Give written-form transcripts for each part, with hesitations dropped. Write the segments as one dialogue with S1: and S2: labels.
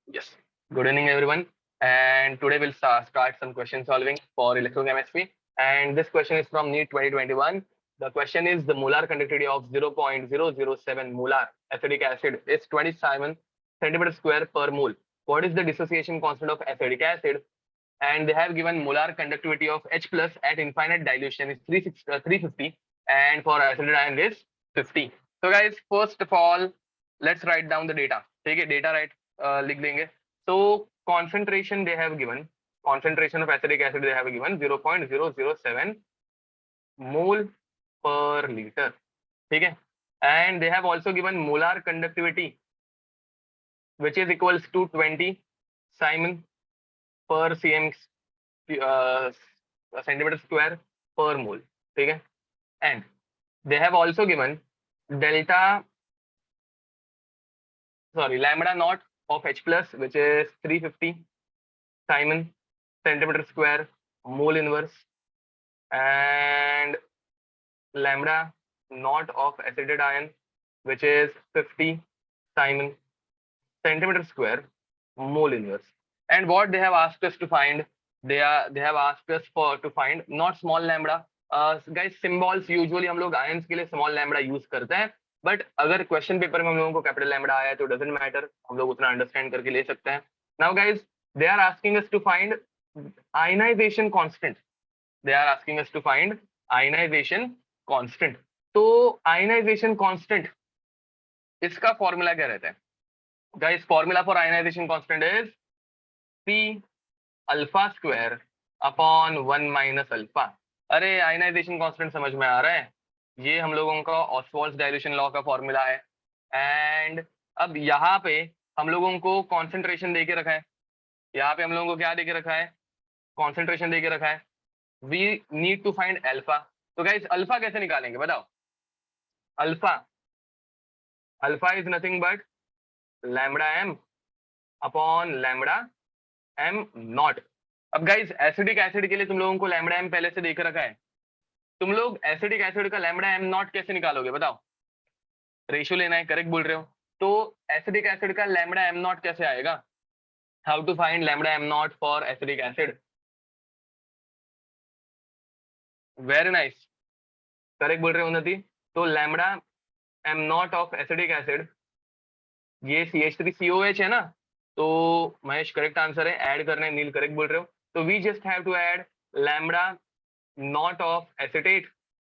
S1: Yes. Good evening, everyone. And today we'll start some question solving for electrochemistry. And this question is from NEET 2021. The question is the molar conductivity of 0.007 molar acetic acid is 27 centimeter square per mole. What is the dissociation constant of acetic acid? And they have given molar conductivity of H plus at infinite dilution is 350, and for acetic ion is 50. So guys, first of all, let's write down the data. ठीक है, data write लिख देंगे. So concentration they have given, concentration of acetic acid they have given 0.007 mole per liter. ठीक है, and they have also given molar conductivity which is equals to 20 Simon per cm centimeter square per mole. ठीक है, and they have also given lambda naught of H plus which is 350 Simon centimeter square mole inverse, and lambda naught of acetate ion which is 50 Simon centimeter square mole inverse. And what they have asked us to find, they have asked us to find not small lambda. Guys, symbols usually हम लोग ions के लिए small lambda use करते हैं, but अगर question paper में हम लोगों को कैपिटल लैम्बडा आया तो डजंट मैटर, हम लोग उतना अंडरस्टैंड करके ले सकते हैं. Now guys, they are asking us to find ionization constant. They are asking us to find ionization constant. तो आयनाइजेशन कांस्टेंट इसका फॉर्मूला क्या रहता है guys? Formula for ionization constant is P alpha square upon 1 minus alpha. अरे ionization constant समझ में आ रहा है? ये हम लोगों का ऑस्वाल्ड्स डाइल्यूशन लॉ का फॉर्मूला है. एंड अब यहाँ पे हम लोगों को कॉन्सेंट्रेशन दे के रखा है. यहाँ पे हम लोगों को क्या दे के रखा है? कॉन्सेंट्रेशन दे के रखा है. We need to find alpha. तो गाइस, अल्फा कैसे निकालेंगे बताओ? Alpha is nothing but lambda M upon lambda M naught. अब गाइस, एसिडिक एसिड के लिए तुम लोगों को लैम्बडा एम पहले से देख रखा है. तुम लोग एसिडिक एसिड का लैम्बडा एम नॉट कैसे निकालोगे बताओ? रेशियो लेना है, करेक्ट बोल रहे हो. तो एसिडिक एसिड का लैम्बडा एम नॉट कैसे आएगा? How to find lambda M naught for acetic acid? Very nice, correct बोल रहे हो उन्नति. तो lambda M naught of acetic acid ये CH3COH है ना. तो महेश करेक्ट आंसर है, ऐड करना है. नील करेक्ट बोल रहे हो. तो we just have to add lambda naught of acetate,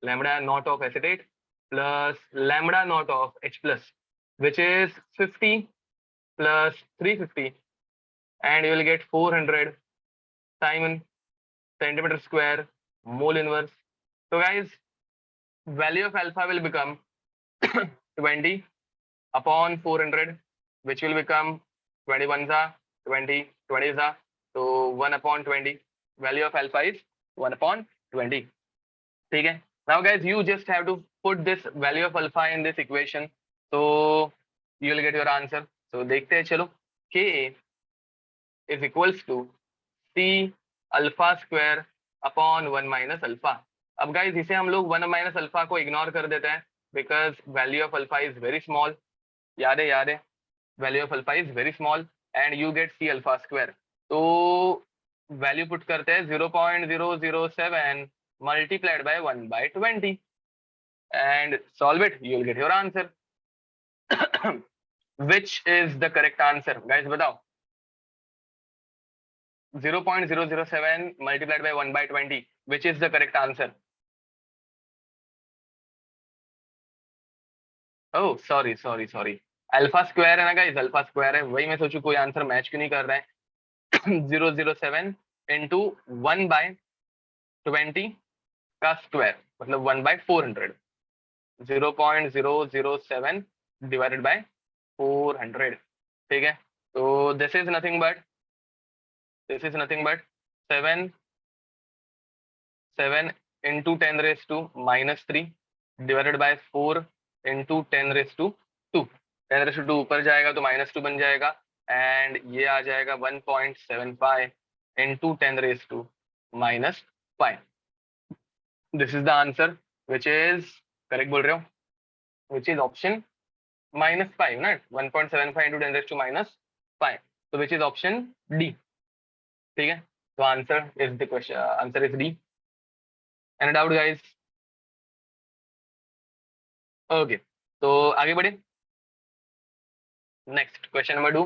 S1: lambda naught of acetate plus lambda naught of H plus, which is 50 plus 350, and you will get 400 Simon centimeter square mole inverse. So guys, value of alpha will become 20 upon 400, which will become 21 za 20, 20 za, so 1 upon 20. Value of alpha is 1 upon 20. ठीक है. Now guys, you just have to put this value of alpha in this equation, so you will get your answer. So देखते हैं चलो. K is equals to C alpha square upon 1 minus alpha. अब guys, इसे हम लोग 1 minus alpha को ignore कर देते हैं because value of alpha is very small. याद है, value of alpha is very small and you get C alpha square. तो value put करते हैं 0.007 multiplied by 1 by 20 and solve it. You will get your answer. Which is the correct answer guys? बताओ. 0.007 multiplied by 1 by 20, which is the correct answer? Oh sorry, alpha square है ना guys, alpha square है. वही मैं सोचू कोई answer match क्यों नहीं कर रहा है. 007 into 1 by 20 का स्क्वायर मतलब 1 by 400. 0.007 divided by 400. ठीक है. तो this is nothing but 7 into 10 raised to minus 3 divided by 4 into 10 raised to 2. 10 raised to 2 ऊपर जाएगा तो minus 2 बन जाएगा and ये आ जाएगा 1.75 into 10 raised to minus 5. This is the answer, which is correct बोल रहे हो, which is option -5 ना. 1.75 into 10 raised to minus 5. तो विच इज ऑप्शन डी। ठीक है, तो answer is the question, answer is D. Any doubt guys? Okay, तो आगे बढ़े। Next question number 2।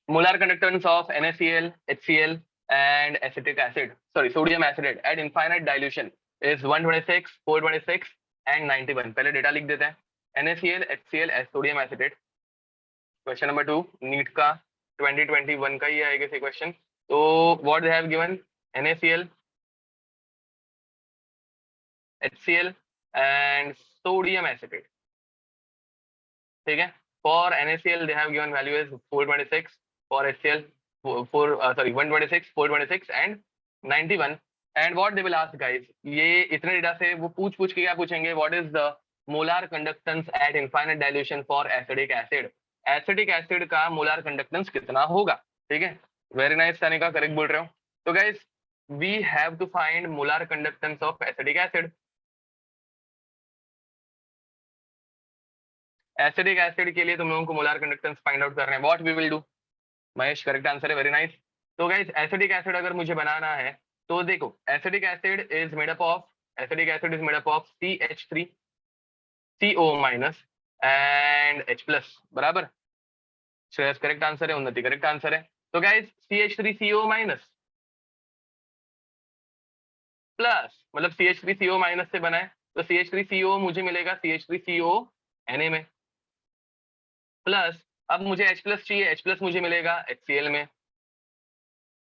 S1: molar conductance of NaCl, HCl and acetic acid, sorry, sodium acetate at infinite dilution is 126, 426 and 91। पहले data लिख देते हैं। NaCl, HCl, sodium acetate। Question number 2 NEET का 2021 का ही आएगा से क्वेश्चन। तो what they have given, NaCl, HCl and sodium acetate। ठीक है, for NaCl they have given value is 426, for HCl 126, 426 and 91। and what they will ask guys, ये इतने डेटा से वो पूछ के क्या पूछेंगे, what is the molar conductance at infinite dilution for acetic acid। Acidic acid का मोलार कंडक्टेंस कितना होगा। ठीक है, वेरी नाइस सनिका, करेक्ट बोल रहे हो। तो guys we have to find molar conductance of acetic acid. Acetic acid के लिए तुम लोगों को मोलार कंडक्टेंस फाइंड आउट करना है। What we will do, Mahesh correct answer है, वेरी नाइस। तो गाइस एसिडिक एसिड अगर मुझे बनाना है तो देखो, acetic acid is made up of CH3 CO minus and H plus, बराबर। श्रेयस करेक्ट आंसर है, उन्नति करेक्ट आंसर है। तो guys CH3 CO minus plus, मतलब CH3 CO माइनस से बना है, तो CH3 CO मुझे मिलेगा CH3 CO Na में, प्लस अब मुझे H प्लस चाहिए, H प्लस मुझे मिलेगा HCl में,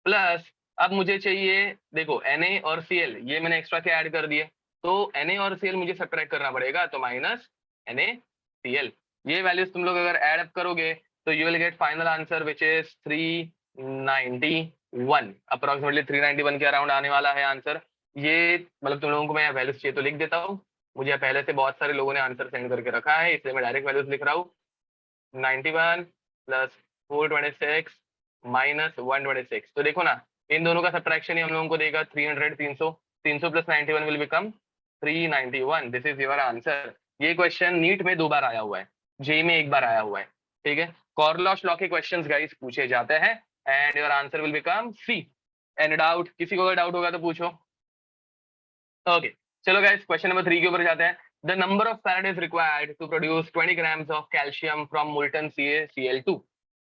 S1: प्लस अब मुझे चाहिए देखो Na और Cl, ये मैंने एक्स्ट्रा के ऐड कर दिए, तो Na और Cl मुझे सब्ट्रैक्ट करना पड़ेगा, तो माइनस NaCl। ये वैल्यूज तुम लोग अगर ऐड अप करोगे तो you will gate final answer which is 391, approximately 391 के अराउंड आने वाला है आंसर। ये मतलब तुम लोगों को मैं वैल्यूज चाहिए तो लिख देता हूँ, मुझे पहले से बहुत सारे लोगों ने आंसर सेंड करके रखा है, इसलिए मैं डायरेक्ट वैल्यूज लिख रहा हूँ। 91 प्लस 426 माइनस 126। तो देखो ना, इन दोनों का सब्ट्रैक्शन ही हम लोगों को देगा 300, 300 plus 91 will become 391। This is your answer. ये क्वेश्चन नीट में 2 बार आया हुआ है, जेई में 1 बार आया हुआ है। ठीक है, कॉर्लॉश लॉ के क्वेश्चंस गाइस पूछे जाते हैं and your answer will become C. Any doubt, किसी को अगर डाउट होगा तो पूछो। ओके, चलो गाइस क्वेश्चन नंबर 3 के ऊपर जाते हैं। The number of farad is required to produce 20 grams of calcium from molten CaCl2।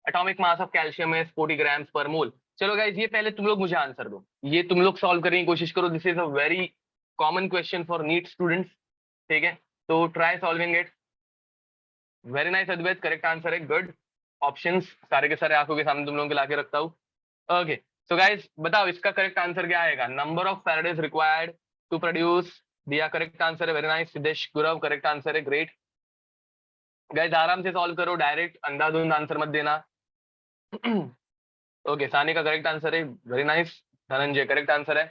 S1: Atomic mass of calcium is 40 grams per mole। चलो गाइस ये पहले तुम लोग मुझे आंसर दो, ये तुम लोग सॉल्व करने की कोशिश करो। This is a very common question for NEET students. ठीक है, तो try solving it. Very nice Advait, correct answer है, गुड। ऑप्शंस सारे के सारे आंखों के सामने तुम लोगों के लाके रखता हूँ। ओके, सो गाइस बताओ इसका करेक्ट आंसर क्या आएगा। Number of farad is required to produce, Diya correct answer है, very nice. Siddhesh Gurav correct answer है, ग्रेट। गाइस आराम से सॉल्व करो, डायरेक्ट अंधाधुंध आंसर मत देना। ओके, सानी का करेक्ट आंसर है, very nice. Dhananjay correct answer है।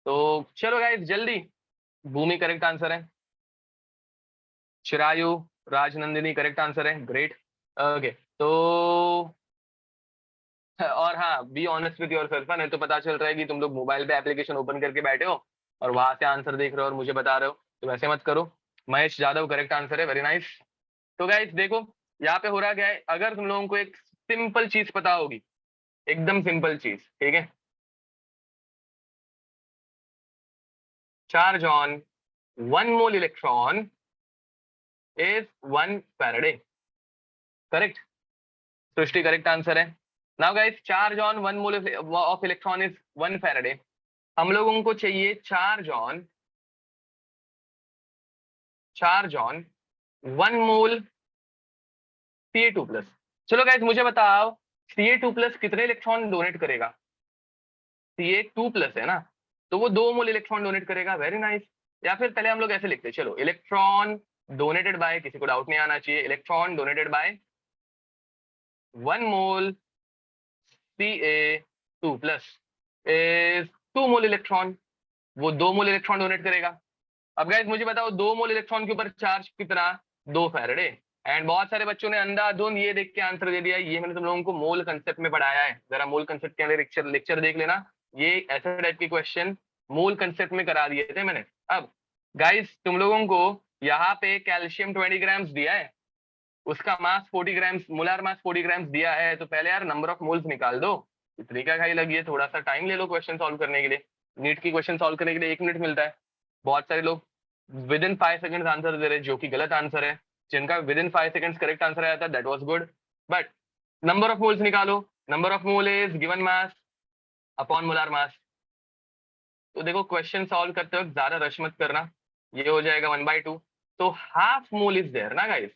S1: तो चलो गाइस जल्दी, भूमि करेक्ट आंसर है, चिरायु, राजनंदिनी करेक्ट आंसर है, ग्रेट। ओके, तो और हाँ, बी ऑनेस्ट विद योरसेल्फ, नहीं तो पता चल रहा है कि तुम लोग मोबाइल पे एप्लीकेशन ओपन करके बैठे हो और वहां से आंसर देख रहे हो और मुझे बता रहे हो, तो वैसे मत करो। महेश यादव करेक्ट आंसर है, वेरी नाइस। तो गाइस देखो यहाँ पे हो रहा क्या है, अगर तुम लोगों को एक सिंपल चीज पता होगी, एकदम सिंपल चीज, ठीक है, charge on 1 mole electron is 1 faraday, correct. Srishti correct answer है। Now guys charge on 1 mole of electron is 1 faraday. हम लोगों को चाहिए charge on 1 mole Ca2 plus. चलो गाइस मुझे बताओ Ca2 प्लस कितने इलेक्ट्रॉन डोनेट करेगा। Ca2 प्लस है ना, तो वो 2 मोल इलेक्ट्रॉन डोनेट करेगा, वेरी नाइस। या फिर पहले हम लोग ऐसे लिखते हैं, चलो इलेक्ट्रॉन डोनेटेड बाय, किसी को डाउट नहीं आना चाहिए, electron donated bye 1 mole Ca2 plus is 2 mole electron, वो 2 मोल इलेक्ट्रॉन डोनेट करेगा। अब गाइस मुझे बताओ 2 मोल इलेक्ट्रॉन के ऊपर चार्ज कितना, 2 फैराडे। एंड बहुत सारे बच्चों ने अंधाधुंध ये देख के आंसर दे दिया, ये मैंने तुम लोगों को मोल कंसेप्ट में पढ़ाया है, जरा मोल कंसेप्ट के अंदर लेक्चर देख लेना, ये ऐसे टाइप के क्वेश्चन मोल कंसेप्ट में करा दिए थे मैंने। अब गाइस तुम लोगों को यहाँ पे कैल्शियम 20 ग्राम्स दिया है, उसका मास 40 ग्राम्स, मोलार मास 40 ग्राम्स दिया है, तो पहले यार नंबर ऑफ मोल्स निकाल दो। इतनी क्या खाई लगी है, थोड़ा सा टाइम ले लो क्वेश्चन सॉल्व करने के लिए। नीट की क्वेश्चन सॉल्व करने के लिए 1 मिनट मिलता है। बहुत सारे लोग विद इन 5 सेकंड आंसर दे रहे, जो कि गलत आंसर है। जिनका within 5 second correct answer आया था, that was good. But number of moles निकालो। Number of mole is given mass upon molar mass. तो देखो क्वेश्चन सॉल्व करते वक्त ज्यादा रश मत करना, ये हो जाएगा 1/2। तो हाफ मोल इज देयर ना guys.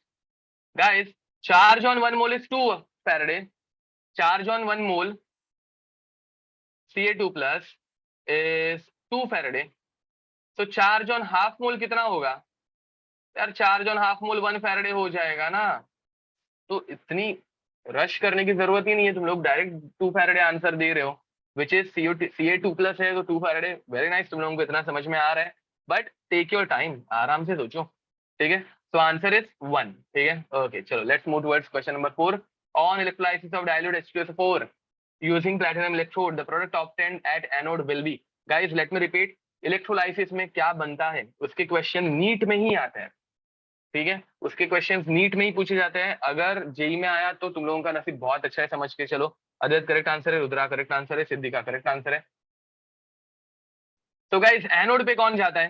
S1: Guys, charge on 1 mole is 2 Faraday. Charge on 1 mole Ca2 plus is 2 Faraday. तो चार्ज ऑन हाफ मोल कितना होगा यार? Charge on half mole 1 Faraday हो जाएगा ना। तो इतनी रश करने की जरूरत ही नहीं है, तुम लोग डायरेक्ट 2 फैराडे आंसर दे रहे हो, विच इज Ca2 प्लस है, तो 2 फैराडे। वेरी नाइस, तुम लोगों को इतना समझ में आ रहा है। बट टेक योर टाइम, आराम से सोचो, ठीक है। तो आंसर इज 1, ठीक है। ओके, चलो let's move towards question number 4। On electrolysis of dilute H2SO4 using platinum electrode, the product obtained at anode will be। guys let me repeat, electrolysis में क्या बनता है उसके क्वेश्चन नीट में ही आते हैं, ठीक है। उसके क्वेश्चंस नीट में ही पूछे जाते हैं। अगर जेई में आया तो तुम लोगों का नसीब बहुत अच्छा है, समझ के चलो। अदित करेक्ट आंसर है, रुद्रा करेक्ट आंसर है, सिद्धि का करेक्ट आंसर है। तो गाइस एनोड पे कौन जाता है?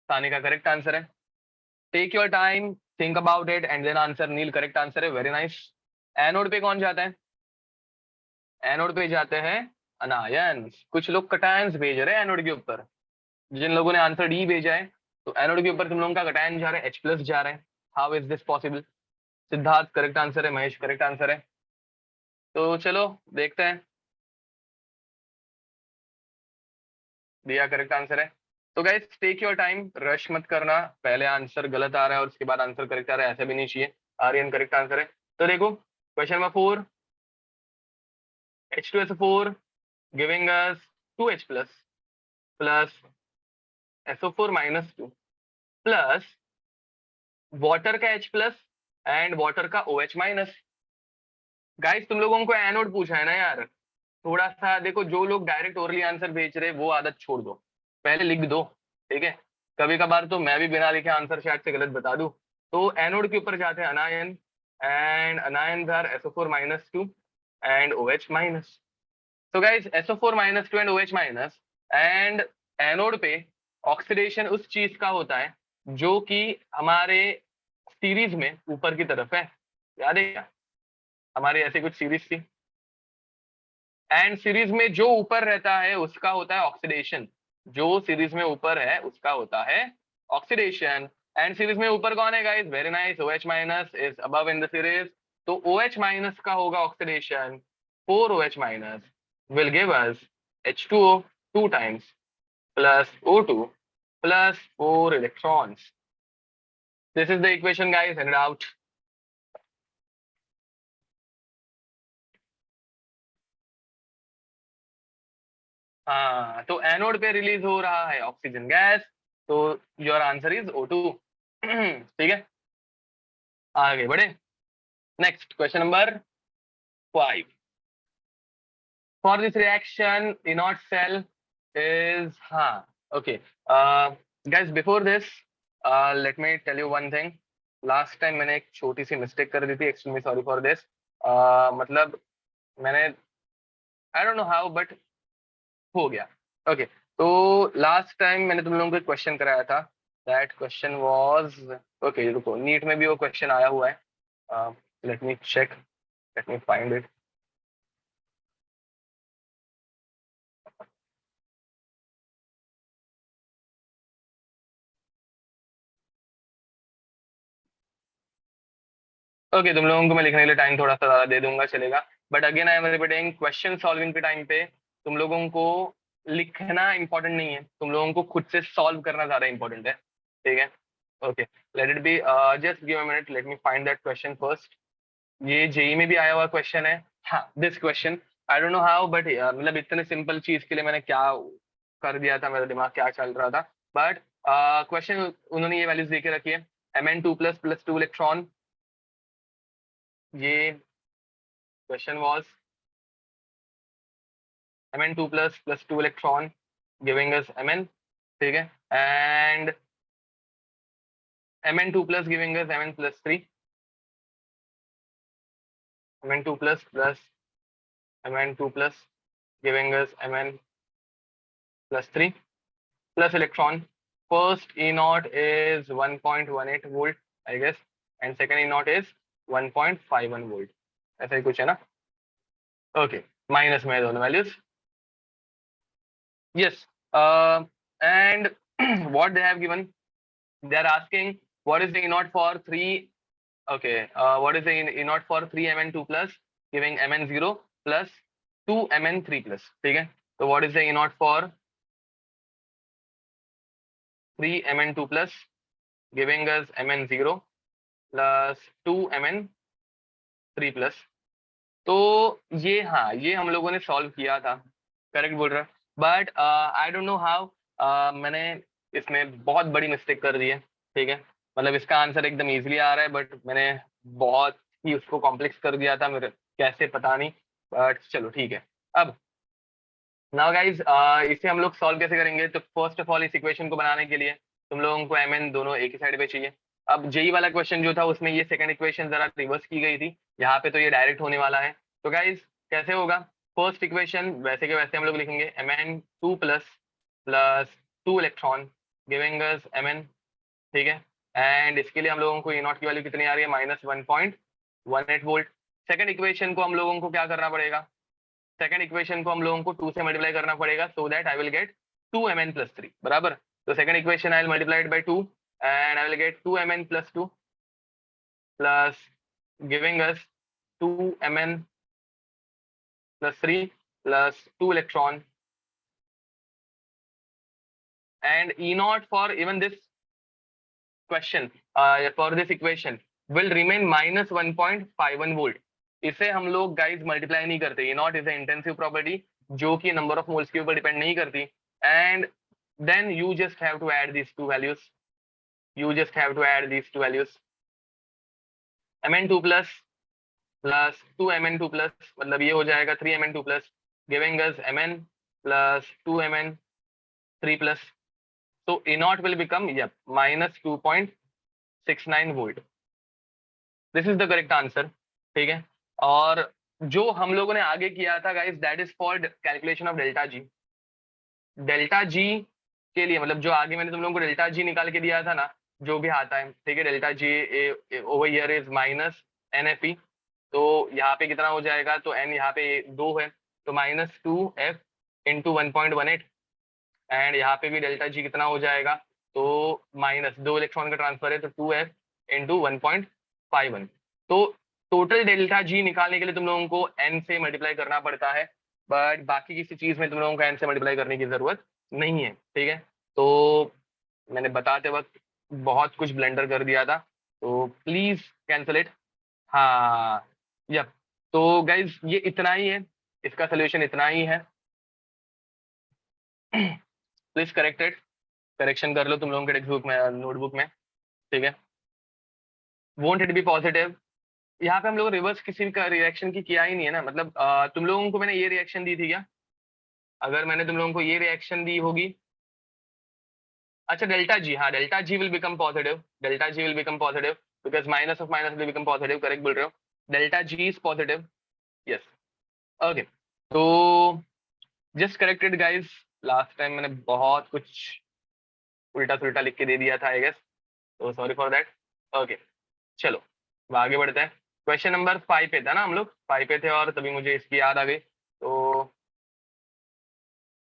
S1: सानी का करेक्ट आंसर है। Take your time, think about it and then answer. Neel correct answer है, वेरी नाइस। एनोड पे कौन जाता है? एनोड पे जाते हैं अनायंस। कुछ लोग कटायंस भेज रहे हैं एनोड के ऊपर। जिन लोगों ने आंसर डी भेजा है, तो एनोड के ऊपर तुम लोगों का कटायन जा रहा है, H प्लस जा रहा है। How is this possible? Siddharth correct answer है, महेश करेक्ट आंसर है। तो चलो देखते हैं। दिया करेक्ट आंसर है। तो guys take your time, rush मत करना। पहले आंसर गलत आ रहा है और उसके बाद आंसर करेक्ट आ रहा है, ऐसा भी नहीं चाहिए। आर्यन करेक्ट आंसर है। तो देखो question number 4, H2SO4 giving us 2H plus plus SO4 minus 2 plus water का H प्लस एंड वाटर का OH माइनस। गाइस तुम लोगों को एनोड पूछा है ना यार, थोड़ा सा देखो। जो लोग डायरेक्ट ओरली आंसर भेज रहे वो आदत छोड़ दो, पहले लिख दो, ठीक है। कभी कभार तो मैं भी बिना लिखे आंसर शायद से गलत बता दूं। तो एनोड के ऊपर जाते हैं anion, and anion are SO4 minus 2 and OH minus. तो guys SO4 minus 2 and OH minus, and anode पे ऑक्सीडेशन उस चीज का होता है जो कि हमारे सीरीज में ऊपर की तरफ है। याद है क्या? हमारी ऐसी कुछ सीरीज थी, एंड सीरीज में जो ऊपर रहता है उसका होता है ऑक्सीडेशन। जो सीरीज में ऊपर है उसका होता है ऑक्सीडेशन। एंड सीरीज में ऊपर कौन है guys? Very nice, OH minus is above in the series. तो OH माइनस का होगा oxidation. 4OH minus will give us H2O 2 times plus O2 plus 4 electrons. This is the equation guys, and out. हाँ, तो anode पे release हो रहा है oxygen gas, तो योर आंसर इज O2। ठीक है, आगे बढ़े। Next question number 5। For this reaction e naught cell is, हाँ okay guys, before this let me tell you one thing. Last time मैंने एक छोटी सी मिस्टेक कर दी थी, एक्सट्रीमली सॉरी फॉर दिस। मतलब मैंने, आई डोंट नो हाउ बट हो गया। ओके, तो लास्ट टाइम मैंने तुम लोगों को एक क्वेश्चन कराया था। दैट क्वेश्चन वाज, ओके रुको, नीट में भी वो क्वेश्चन आया हुआ है। Let me check, let me find it. Okay, तुम लोगों को मैं लिखने के लिए टाइम थोड़ा सा ज्यादा दे दूंगा, चलेगा। But again I am repeating, question solving के टाइम पे तुम लोगों को लिखना इंपॉर्टेंट नहीं है, तुम लोगों को खुद से सॉल्व करना ज्यादा इंपॉर्टेंट है, ठीक है। Okay, late it B, just give a minute, late me find that question first. ये जेई में भी आया हुआ क्वेश्चन है। हाँ, this question, I don't know how but मतलब इतने सिंपल चीज के लिए मैंने क्या कर दिया था, मेरा दिमाग क्या चल रहा था। बट क्वेश्चन उन्होंने ये वैल्यूज दे के रखी है। Mn2 प्लस प्लस 2 इलेक्ट्रॉन, ये question was Mn2 plus plus 2 electron giving us Mn, ठीक है, and Mn2 plus giving us Mn plus 3। Mn2 plus Mn2 plus giving us Mn plus 3 plus electron. First E naught is 1.18 volt, I guess, and second E naught is 1.51 volt. ऐसा ही कुछ है ना? Okay, minus में दोनों values. Yes, and what they have given, they are asking what is the E naught for 3. Okay, what is the E naught for 3 Mn2 plus giving Mn0 plus 2 Mn3 plus. ठीक है, तो what is the E naught for 3 Mn2 plus giving us Mn0 plus 2 Mn3 plus. तो ये, हाँ, ये हम लोगों ने सॉल्व किया था, करेक्ट बोल रहा है, but I don't know how, मैंने इसमें बहुत बड़ी मिस्टेक कर दी है, ठीक है, मतलब इसका आंसर एकदम इजीली आ रहा है बट मैंने बहुत ही उसको कॉम्प्लेक्स कर दिया था, मेरे कैसे पता नहीं, बट चलो ठीक है। अब नाउ गाइज, इसे हम लोग सॉल्व कैसे करेंगे, तो फर्स्ट ऑफ ऑल इस इक्वेशन को बनाने के लिए तुम लोगों को mn दोनों एक ही साइड पे चाहिए। अब जेई वाला क्वेश्चन जो था उसमें ये सेकंड इक्वेशन जरा रिवर्स की गई थी, यहाँ पे तो ये डायरेक्ट होने वाला है। तो गाइज कैसे होगा, फर्स्ट इक्वेशन वैसे के वैसे हम लोग लिखेंगे Mn2 plus 2 electron giving us Mn, ठीक है, एंड इसके लिए हम लोगों को E नॉट की वैल्यू कितनी आ रही है, -1.18 वोल्ट। सेकंड इक्वेशन को हम लोगों को क्या करना पड़ेगा, सेकंड इक्वेशन को हम लोगों को 2 से मल्टीप्लाई करना पड़ेगा, so that I will get 2 Mn plus 3 बराबर। तो second equation I will multiply it by 2 and I will get 2 Mn plus 2 plus giving us 2 Mn plus 3 plus 2 electron, and E naught for even this question, for this equation will remain -1.51 volt. इसे हम लोग guys multiply नहीं करते, E not is a intensive property जो कि number of moles के ऊपर depend नहीं करती, and then you just have to add these two values, you just have to add these two values, Mn2 plus 2 Mn2 plus, मतलब ये हो जाएगा 3 Mn2 plus giving us Mn plus 2 Mn3 plus, so E naught will become, yep, -2.69 volt. This is the correct answer, ठीक है। और जो हम लोगों ने आगे किया था guys, that is for calculation of delta G. Delta G के लिए मतलब जो आगे मैंने तुम लोगों को डेल्टा जी निकाल के दिया था ना, जो भी आता है, ठीक है, delta G over here is minus NFE, तो यहाँ पे कितना हो जाएगा, तो n यहाँ पे 2 है, तो -2f इंटू 1.18, एंड यहाँ पे भी डेल्टा जी कितना हो जाएगा, तो -2 इलेक्ट्रॉन का ट्रांसफर है, तो 2f इंटू 1.51। तो टोटल डेल्टा जी निकालने के लिए तुम लोगों को n से मल्टीप्लाई करना पड़ता है, बट बाकी किसी चीज में तुम लोगों को n से मल्टीप्लाई करने की जरूरत नहीं है, ठीक है। तो मैंने बताते वक्त बहुत कुछ ब्लेंडर कर दिया था, तो प्लीज कैंसिल इट। हाँ, यप, तो गाइज ये इतना ही है, इसका सोल्यूशन इतना ही है, प्लीज करेक्ट इट, करेक्शन कर लो तुम लोगों के टेक्स्ट बुक में, नोटबुक में, ठीक है। वोंट इट बी पॉजिटिव, यहाँ पे हम लोग रिवर्स किसी का रिएक्शन की किया ही नहीं है ना, मतलब तुम लोगों को मैंने ये रिएक्शन दी थी क्या, अगर मैंने तुम लोगों को ये रिएक्शन दी होगी, अच्छा डेल्टा जी, हाँ delta G will become positive, delta G will become positive because minus of minus will become positive, correct बोल रहे हो, delta G is positive, yes, okay. तो just corrected guys, last time मैंने बहुत कुछ उल्टा सुल्टा लिख के दे दिया था आई गेस, तो सॉरी फॉर दैट, ओके। चलो अब आगे बढ़ते हैं, क्वेश्चन नंबर 5 पे था ना हम लोग, 5 पे थे और तभी मुझे इसकी याद आ गई, तो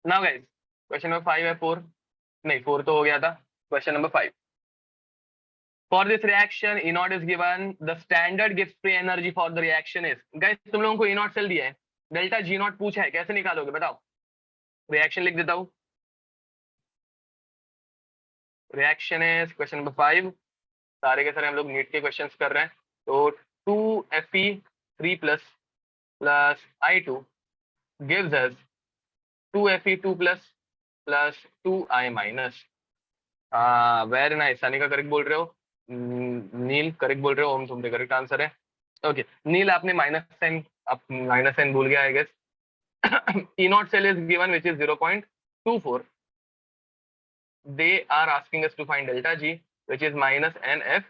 S1: नाउ गाइस क्वेश्चन नंबर 5 है, 4 नहीं 4 तो हो गया था, question number 5, for this reaction E not is given, the standard gives free energy for the reaction is, guys तुम लोगों को E नॉट सेल दिया है, डेल्टा G नॉट पूछा है, कैसे निकालोगे बताओ, रिएक्शन लिख देता हूँ, रिएक्शन इज क्वेश्चन नंबर 5, सारे के सारे हम लोग नीट के क्वेश्चंस कर रहे हैं, तो 2Fe3 plus I2 gives us 2Fe2 plus 2I minus, हाँ वेरी नाइस, सानिका करेक्ट बोल रहे हो, नील करेक्ट बोल रहे हो, ओम तुम करेक्ट आंसर है, ओके। नील आपने माइनस साइन भूल गया I guess. E naught cell is given which is 0.24, they are asking us to find delta G which is minus NF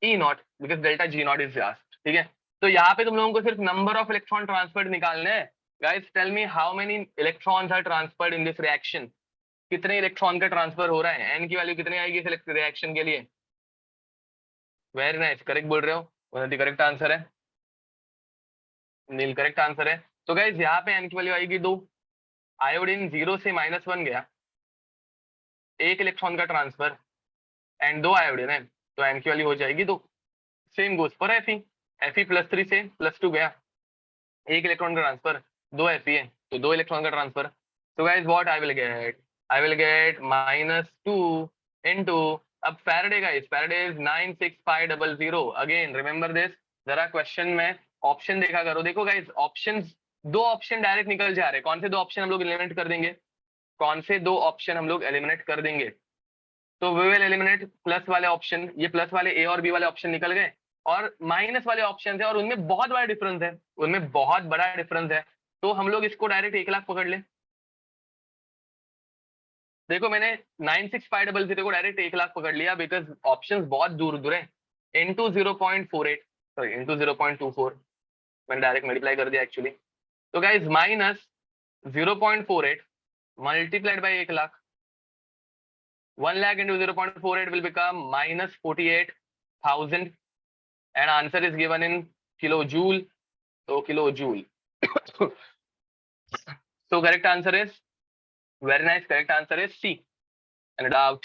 S1: E not because delta G not is asked, ठीक है। तो यहाँ पे तुम लोगों को सिर्फ नंबर ऑफ इलेक्ट्रॉन ट्रांसफर्ड निकालने हैं। Guys tell me how many electrons are transferred in this reaction. कितने इलेक्ट्रॉन का ट्रांसफर हो रहा है, एन की वैल्यू कितनी आएगी इस रिएक्शन के लिए? वेरी नाइस, करेक्ट बोल रहे हो, उन्नति करेक्ट आंसर है, नील करेक्ट आंसर है। तो गाइस यहाँ पे एन की वैल्यू आएगी 2। आयोडीन 0 से -1 गया, 1 इलेक्ट्रॉन का ट्रांसफर एंड 2 आयोडीन है, तो एन की वैल्यू हो जाएगी 2। Same goes for Fe, Fe +3 से +2 गया, 1 इलेक्ट्रॉन का ट्रांसफर, 2 Fe है तो 2 इलेक्ट्रॉन का ट्रांसफर। तो guys what I will get, I will get -2 into, अब faraday guys, faraday is 96500। Again remember this, जरा क्वेश्चन में ऑप्शन देखा करो। देखो गाइस ऑप्शंस, 2 ऑप्शन डायरेक्ट निकल जा रहे हैं। कौन से 2 ऑप्शन हम लोग एलिमिनेट कर देंगे? कौन से 2 ऑप्शन हम लोग एलिमिनेट कर देंगे? तो वी विल एलिमिनेट प्लस वाले ऑप्शन, ये प्लस वाले ए और बी वाले ऑप्शन निकल गए, और माइनस वाले ऑप्शन है और उनमें बहुत बड़ा डिफरेंस है, उनमें बहुत बड़ा डिफरेंस है। तो हम लोग इसको डायरेक्ट 1 लाख पकड़ ले। देखो मैंने 96500 को डायरेक्ट 1 लाख पकड़ लिया, बिकॉज ऑप्शंस बहुत दूर दूर है। इंटू 0.48, सॉरी इंटू 0.24, मैंने डायरेक्ट मल्टीप्लाई कर दिया एक्चुअली। तो guys -0.48 multiplied by 1 lakh, 1 lakh into 0.48 will become -48,000 and answer is given in kilojoule. So kilojoule. So correct answer is, very nice, correct answer is C. Any doubt?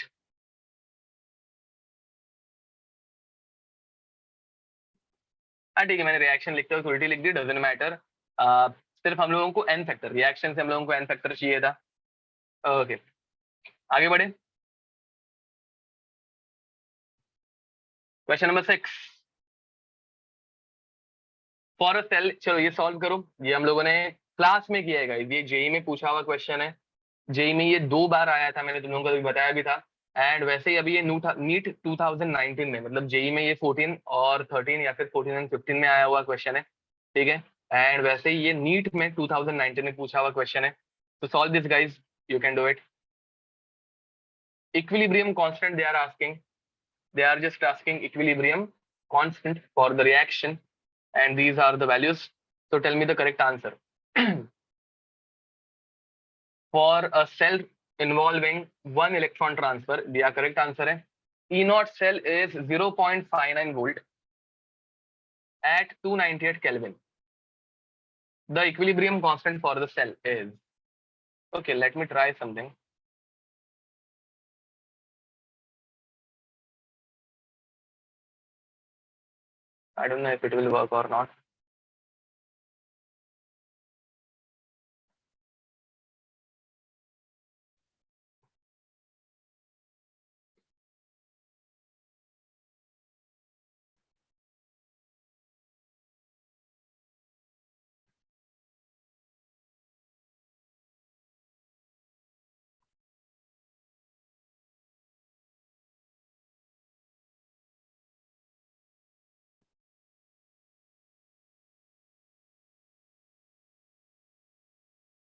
S1: हाँ ठीक है, मैंने reaction लिखते हुए उल्टी लिख दी, डजेंट मैटर। सिर्फ हम लोगों को एन फैक्टर, रिएक्शन से हम लोगों को एन फैक्टर चाहिए था। ओके आगे बढ़े, question number 6 for a cell. चलो ये सॉल्व करो, ये हम लोगों ने क्लास में किया है, ये जेई में पूछा हुआ क्वेश्चन है। जेई में ये 2 बार आया था, मैंने तुम लोगों को अभी बताया भी था। एंड वैसे ही अभी ये नीट 2019 में, मतलब जेई में ये 14 और 13 या फिर 14 एंड 15 में आया हुआ क्वेश्चन है, ठीक है। एंड वैसे ही ये नीट में 2019 में पूछा हुआ क्वेश्चन है। तो solve this guys, you can do it. Equilibrium constant they are asking, they are just asking equilibrium constant for the reaction, and these are the values. So tell me the correct answer. For a cell involving 1 electron transfer, दिया correct answer है, E naught cell is 0.59 volt at 298 Kelvin. The equilibrium constant for the cell is, okay, let me try something. I don't know if it will work or not.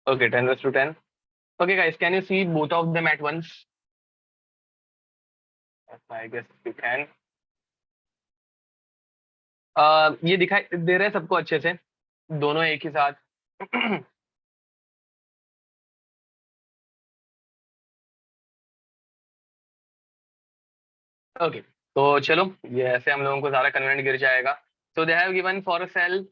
S1: Okay, 10 raised to 10. Okay guys, can you see both of them at once? I guess you can. ये दिखाई दे रहा है सबको अच्छे से, दोनों एक ही साथ? ओके तो चलो, ये ऐसे हम लोगों को सारा कन्वेंट गिर जाएगा। So they have given for a cell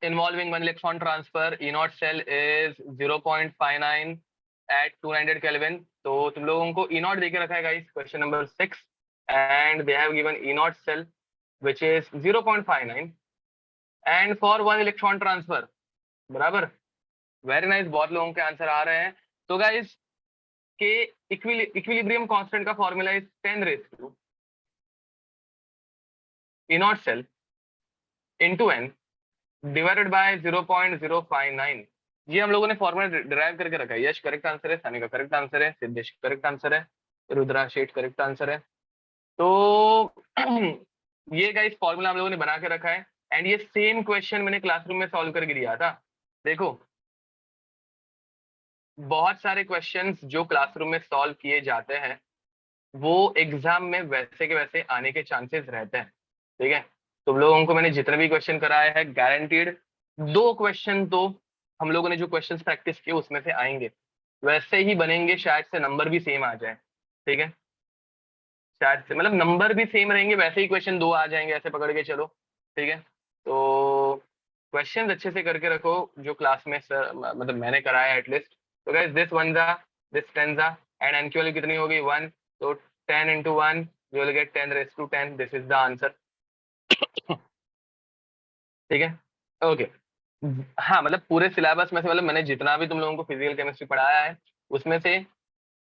S1: involving 1 electron transfer, E naught cell is 0.59 at 200 Kelvin. तो तुम लोगों को E naught देके रखा है guys, question number 6, and they have given E naught cell which is 0.59 and for 1 electron transfer, बराबर, very nice, बहुत लोगों के आंसर आ रहे हैं। तो गाइस के इक्विलिब्रियम कांस्टेंट का formula is 10 raised to E naught cell into n divided by 0.059। ये हम लोगों ने फॉर्मूला डिराइव करके रखा है। यश करेक्ट आंसर है, सनी का करेक्ट आंसर है, सिद्धेश करेक्ट आंसर है, रुद्रा शेठ करेक्ट आंसर है। तो ये गाइस फॉर्मूला हम लोगों ने बना के रखा है, एंड ये सेम क्वेश्चन मैंने क्लासरूम में सॉल्व करके दिया था। देखो बहुत सारे क्वेश्चंस जो क्लासरूम में सॉल्व किए जाते हैं वो एग्जाम में वैसे के वैसे आने के चांसेस रहते हैं, ठीक है। तुम लोगों को मैंने जितने भी क्वेश्चन कराए हैं गारंटीड 2 क्वेश्चन तो हम लोगों ने जो क्वेश्चंस प्रैक्टिस किए उसमें से आएंगे, वैसे ही बनेंगे, शायद से नंबर भी सेम आ जाए, ठीक है, शायद से मतलब नंबर भी सेम रहेंगे, वैसे ही क्वेश्चन 2 आ जाएंगे, ऐसे पकड़ के चलो, ठीक है। तो क्वेश्चंस अच्छे से करके रखो जो क्लास में सर मतलब मैंने कराया एटलीस्ट। तो गाइस दिस वन जा, दिस 10 जा, एंड एन की वैल्यू कितनी होगी 1, तो 10 into 1 you will get 10 raised to 10, this is the answer, ठीक है, ओके। हाँ मतलब पूरे सिलेबस में से मतलब मैंने जितना भी तुम लोगों को फिजिकल केमिस्ट्री पढ़ाया है उसमें से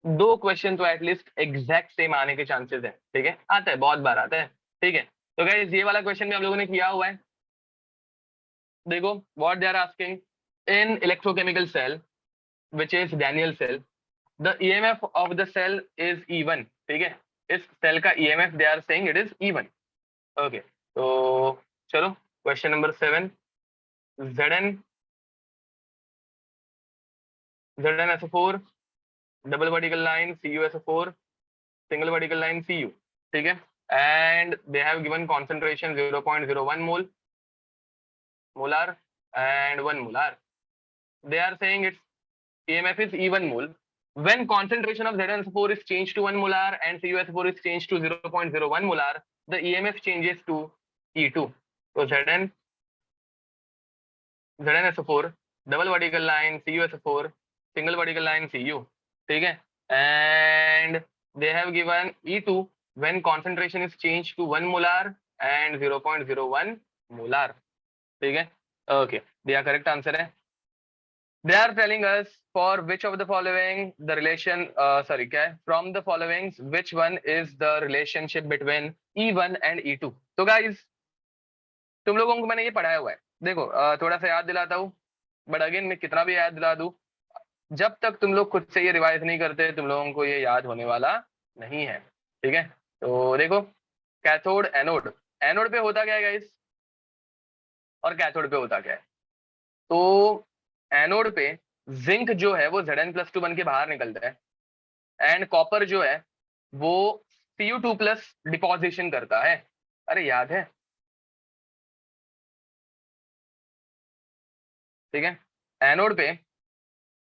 S1: 2 क्वेश्चन तो एटलीस्ट एग्जैक्ट सेम आने के चांसेस है, ठीक है, आता है, बहुत बार आता है, ठीक है। तो गाइस ये वाला क्वेश्चन भी हम लोगों ने किया हुआ है, देखो what they are asking, in electrochemical cell which is Daniell cell the EMF of the cell is even, ठीक है, इस सेल का EMF they are saying it is even, okay. तो चलो question number 7, Zn ZnSO4 double vertical line CuSO4 single vertical line Cu, ठीक है, and they have given concentration 0.01 molar and 1 molar. They are saying its EMF is even mole. When concentration of ZnSO4 is changed to 1 molar and CuSO4 is changed to 0.01 molar, the EMF changes to E2. So ZnSO4 double vertical line CuSO4 single vertical line Cu, ठीक है, and they have given E2 when concentration is changed to 1 molar and 0.01 molar, ठीक है, okay, दिया correct answer है। They are telling us for which of the following the relation sorry क्या है, from the following which one is the relationship between E1 and E2। तो guys तुम लोगों को मैंने ये पढ़ाया हुआ है, देखो थोड़ा सा याद दिलाता हूँ, बट अगेन मैं कितना भी याद दिला दूं, जब तक तुम लोग खुद से ये रिवाइज नहीं करते तुम लोगों को ये याद होने वाला नहीं है, ठीक है। तो देखो कैथोड एनोड, एनोड पे होता क्या है गाइस और कैथोड पे होता क्या है, तो एनोड पे जिंक जो है वो Zn+2 बन के बाहर निकलता है एंड कॉपर जो है वो Cu2+ डिपोजिशन करता है, अरे याद है, ठीक है। एनोड पे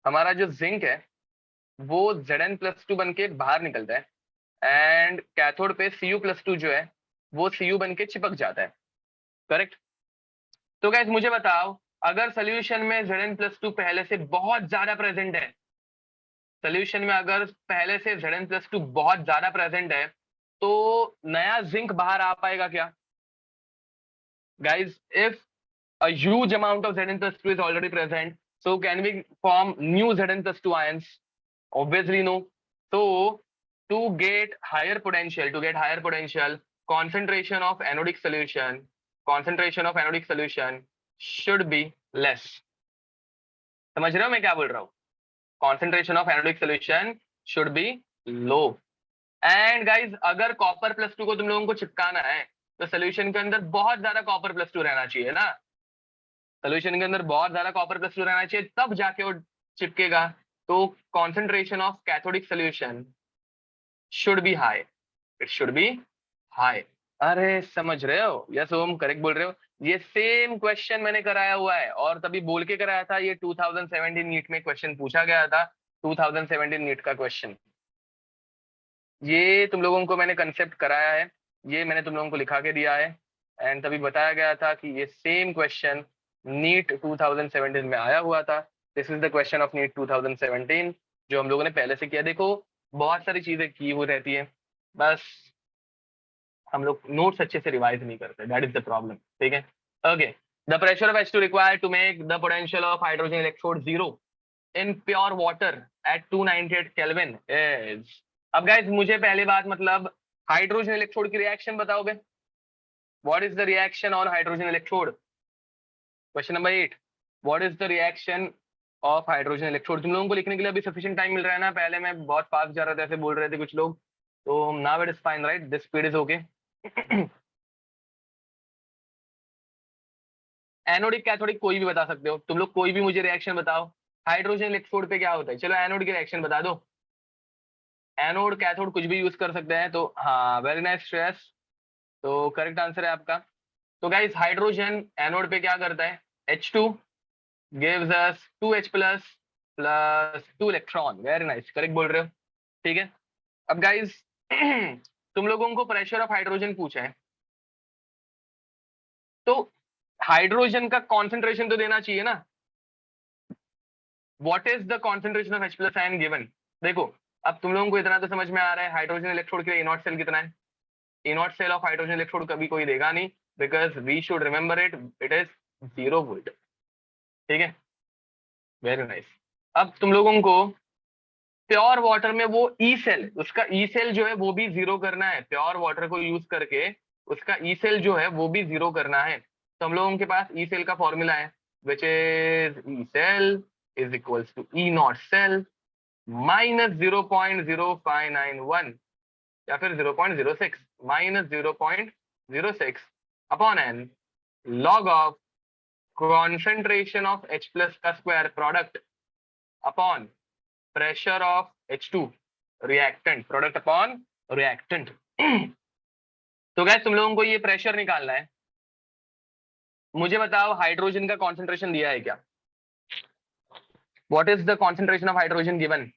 S1: हमारा जो जिंक है वो Zn+2 बन के बाहर निकलता है एंड कैथोड पे Cu+2 जो है वो Cu बन के चिपक जाता है, करेक्ट। तो गाइस मुझे बताओ अगर सोल्यूशन में Zn+2 पहले से बहुत ज्यादा प्रेजेंट है, सोल्यूशन में अगर पहले से Zn+2 बहुत ज्यादा प्रेजेंट है तो नया जिंक बाहर आ पाएगा क्या guys, if a huge amount of Zn+2 is already present, so can we form new Zn+2 ions? Obviously no. So to get higher potential, concentration of anodic solution should be less. समझ रहे हो मैं क्या बोल रहा हूँ, concentration of anodic solution should be low. And guys अगर copper+2 को तुम लोगों को चिपकाना है तो सोल्यूशन के अंदर बहुत ज्यादा copper+2 रहना चाहिए ना, सोल्यूशन के अंदर बहुत ज्यादा copper+2 रहना चाहिए तब जाके वो चिपकेगा। तो concentration of cathodic solution should be high, it should be high. अरे समझ रहे हो, यस ओम करेक्ट बोल रहे हो, ये सेम क्वेश्चन मैंने कराया हुआ है और तभी बोल के कराया था, ये 2017 नीट में क्वेश्चन पूछा गया था, 2017 नीट का क्वेश्चन, ये तुम लोगों को मैंने कंसेप्ट कराया है, ये मैंने तुम लोगों को लिखा के दिया है एंड तभी बताया गया था कि ये सेम क्वेश्चन नीट 2017 में आया हुआ था। This is the question of NEET 2017 जो हम लोगों ने पहले से किया। देखो बहुत सारी चीजें की हुई रहती है, बस हम लोग नोट्स अच्छे से रिवाइज नहीं करते, दैट इज द प्रॉब्लम, ठीक है, okay. The pressure of H2 required to make the potential of hydrogen electrode zero in pure water at 298 kelvin is. अब गाइस मुझे पहली बात मतलब हाइड्रोजन इलेक्ट्रोड की रिएक्शन बताओगे, what is the reaction on hydrogen electrode, question number 8, what is the reaction of hydrogen electrode. तुम लोगों को लिखने के लिए अभी सफिशिएंट टाइम मिल रहा है ना, पहले मैं बहुत फास्ट जा रहा था ऐसे बोल रहे थे कुछ लोग, तो now it is fine right, this speed is okay. Anodic cathodic कोई भी बता सकते हो तुम लोग, कोई भी मुझे रिएक्शन बताओ, हाइड्रोजन इलेक्ट्रोड पे क्या होता है, चलो एनोड की रिएक्शन बता दो, एनोड कैथोड कुछ भी यूज कर सकते हैं, तो हाँ वेरी नाइस श्रेयस, तो करेक्ट आंसर है आपका। तो गाइस हाइड्रोजन एनोड पे क्या करता है, H2 gives us 2H plus 2 electron. Very nice, correct बोल रहे हो। ठीक है, अब गाइस तुम लोगों को प्रेशर ऑफ हाइड्रोजन पूछा है, तो हाइड्रोजन का कॉन्सेंट्रेशन तो देना चाहिए ना। What is the concentration of H plus ion given. देखो, अब तुम लोगों को इतना तो समझ में आ रहा है हाइड्रोजन इलेक्ट्रोड के लिए इनॉट सेल कितना है। E naught cell of hydrogen electrode कभी कोई देगा नहीं, because we should remember it, it is 0 volt. ठीक है, वेरी नाइस। अब तुम लोगों को प्योर वाटर में वो ई सेल, उसका ई सेल जो है वो भी 0 करना है। प्योर वाटर को यूज करके उसका ई सेल जो है वो भी 0 करना है। तो हम लोगों के पास ई सेल का फॉर्मूला है, which is E cell is equals to E naught cell minus 0.0591 या फिर 0.06 minus 0.06 upon n log of concentration of H plus का square product upon pressure of H2 reactant, product upon reactant. तो guys तुम लोगों को ये pressure निकालना है। मुझे बताओ हाइड्रोजन का कॉन्सेंट्रेशन दिया है क्या, what is the concentration of hydrogen given.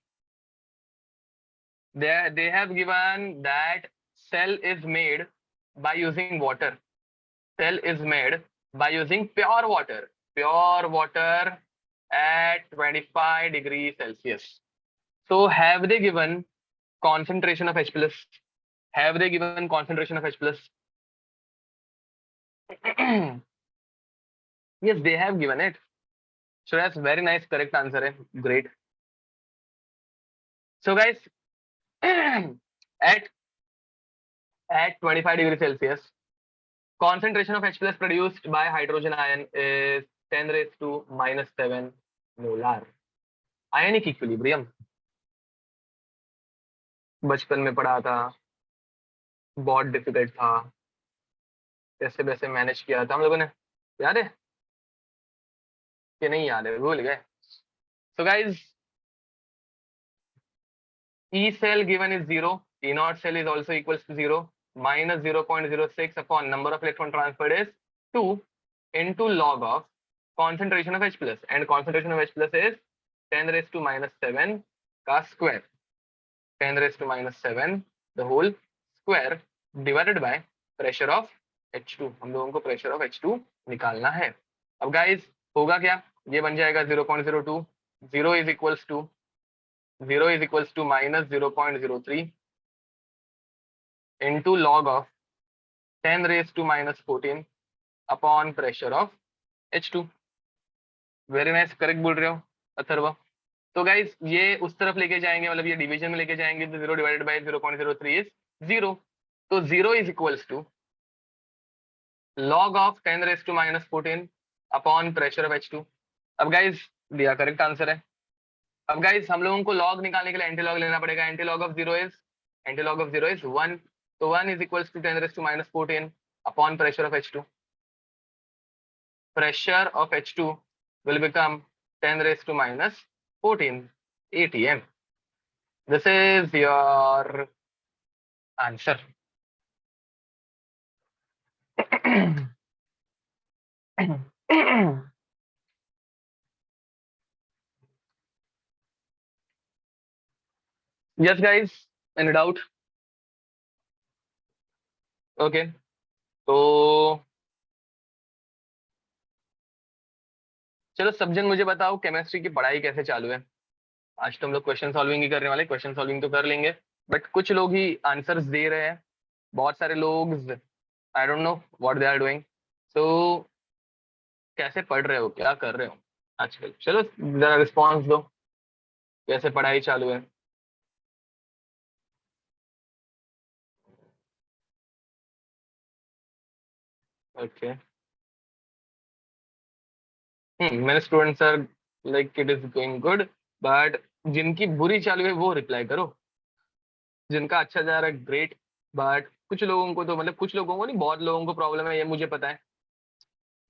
S1: they have given that cell is made by using water. Cell is made by using pure water at 25 degrees Celsius. So have they given concentration of H plus? Have they given concentration of H plus? Yes, they have given it. So that's very nice, correct answer है, great. So guys, at 25 degrees Celsius, concentration of H plus produced by hydrogen ion is 10 raised to minus 7 molar. Ionic equilibrium बचपन में पढ़ा था, बहुत difficult था, कैसे वैसे manage किया था हम लोगों ने, याद है कि नहीं याद है, भूल गए। So guys, E cell given is 0, E naught cell is also equals to 0, minus 0.06 upon number of electron transferred is 2 into log of concentration of H plus, and concentration of H plus is 10 raised to minus 7 का square, 10 raised to minus 7 the whole square divided by pressure of H2। हम लोगों को pressure of H2 निकालना है। अब guys होगा क्या, ये बन जाएगा 0.02, 0 is equals to minus 0.03 into log of 10 raised to minus 14 upon pressure of H2। Very nice, correct बोल रहे हो अथर्व। तो गाइस ये उस तरफ लेके जाएंगे, मतलब ये डिवीजन में लेके जाएंगे, तो 0 डिवाइडेड बाय 0.03 इज 0। तो 0 is equals to log of 10 raised to minus 14 upon pressure of H2। अब गाइस दिया करेक्ट आंसर है। अब गाइस हम लोगों को लॉग निकालने के लिए एंटी लॉग लेना पड़ेगा। एंटी लॉग ऑफ 0 इज 1, तो 1 is equals to 10 raised to minus 14 upon pressure of H2। pressure of H2 will become 10 raised to minus 14 atm. This is your answer. Yes guys, any doubt? Okay, तो चलो subject मुझे बताओ chemistry की पढ़ाई कैसे चालू है। आज तो हम लोग क्वेश्चन सॉल्विंग ही करने वाले, क्वेश्चन सॉल्विंग तो कर लेंगे, बट कुछ लोग ही आंसर्स दे रहे हैं, बहुत सारे लोग I don't know what they are doing. So कैसे पढ़ रहे हो, क्या कर रहे हो आजकल, चलो जरा रिस्पॉन्स दो, कैसे पढ़ाई चालू है। ओके, मैंने students are like it is going good, but जिनकी बुरी चालू है वो रिप्लाई करो, जिनका अच्छा जा रहा है ग्रेट। बट कुछ लोगों को तो, मतलब कुछ लोगों को नहीं, बहुत लोगों को प्रॉब्लम है, ये मुझे पता है।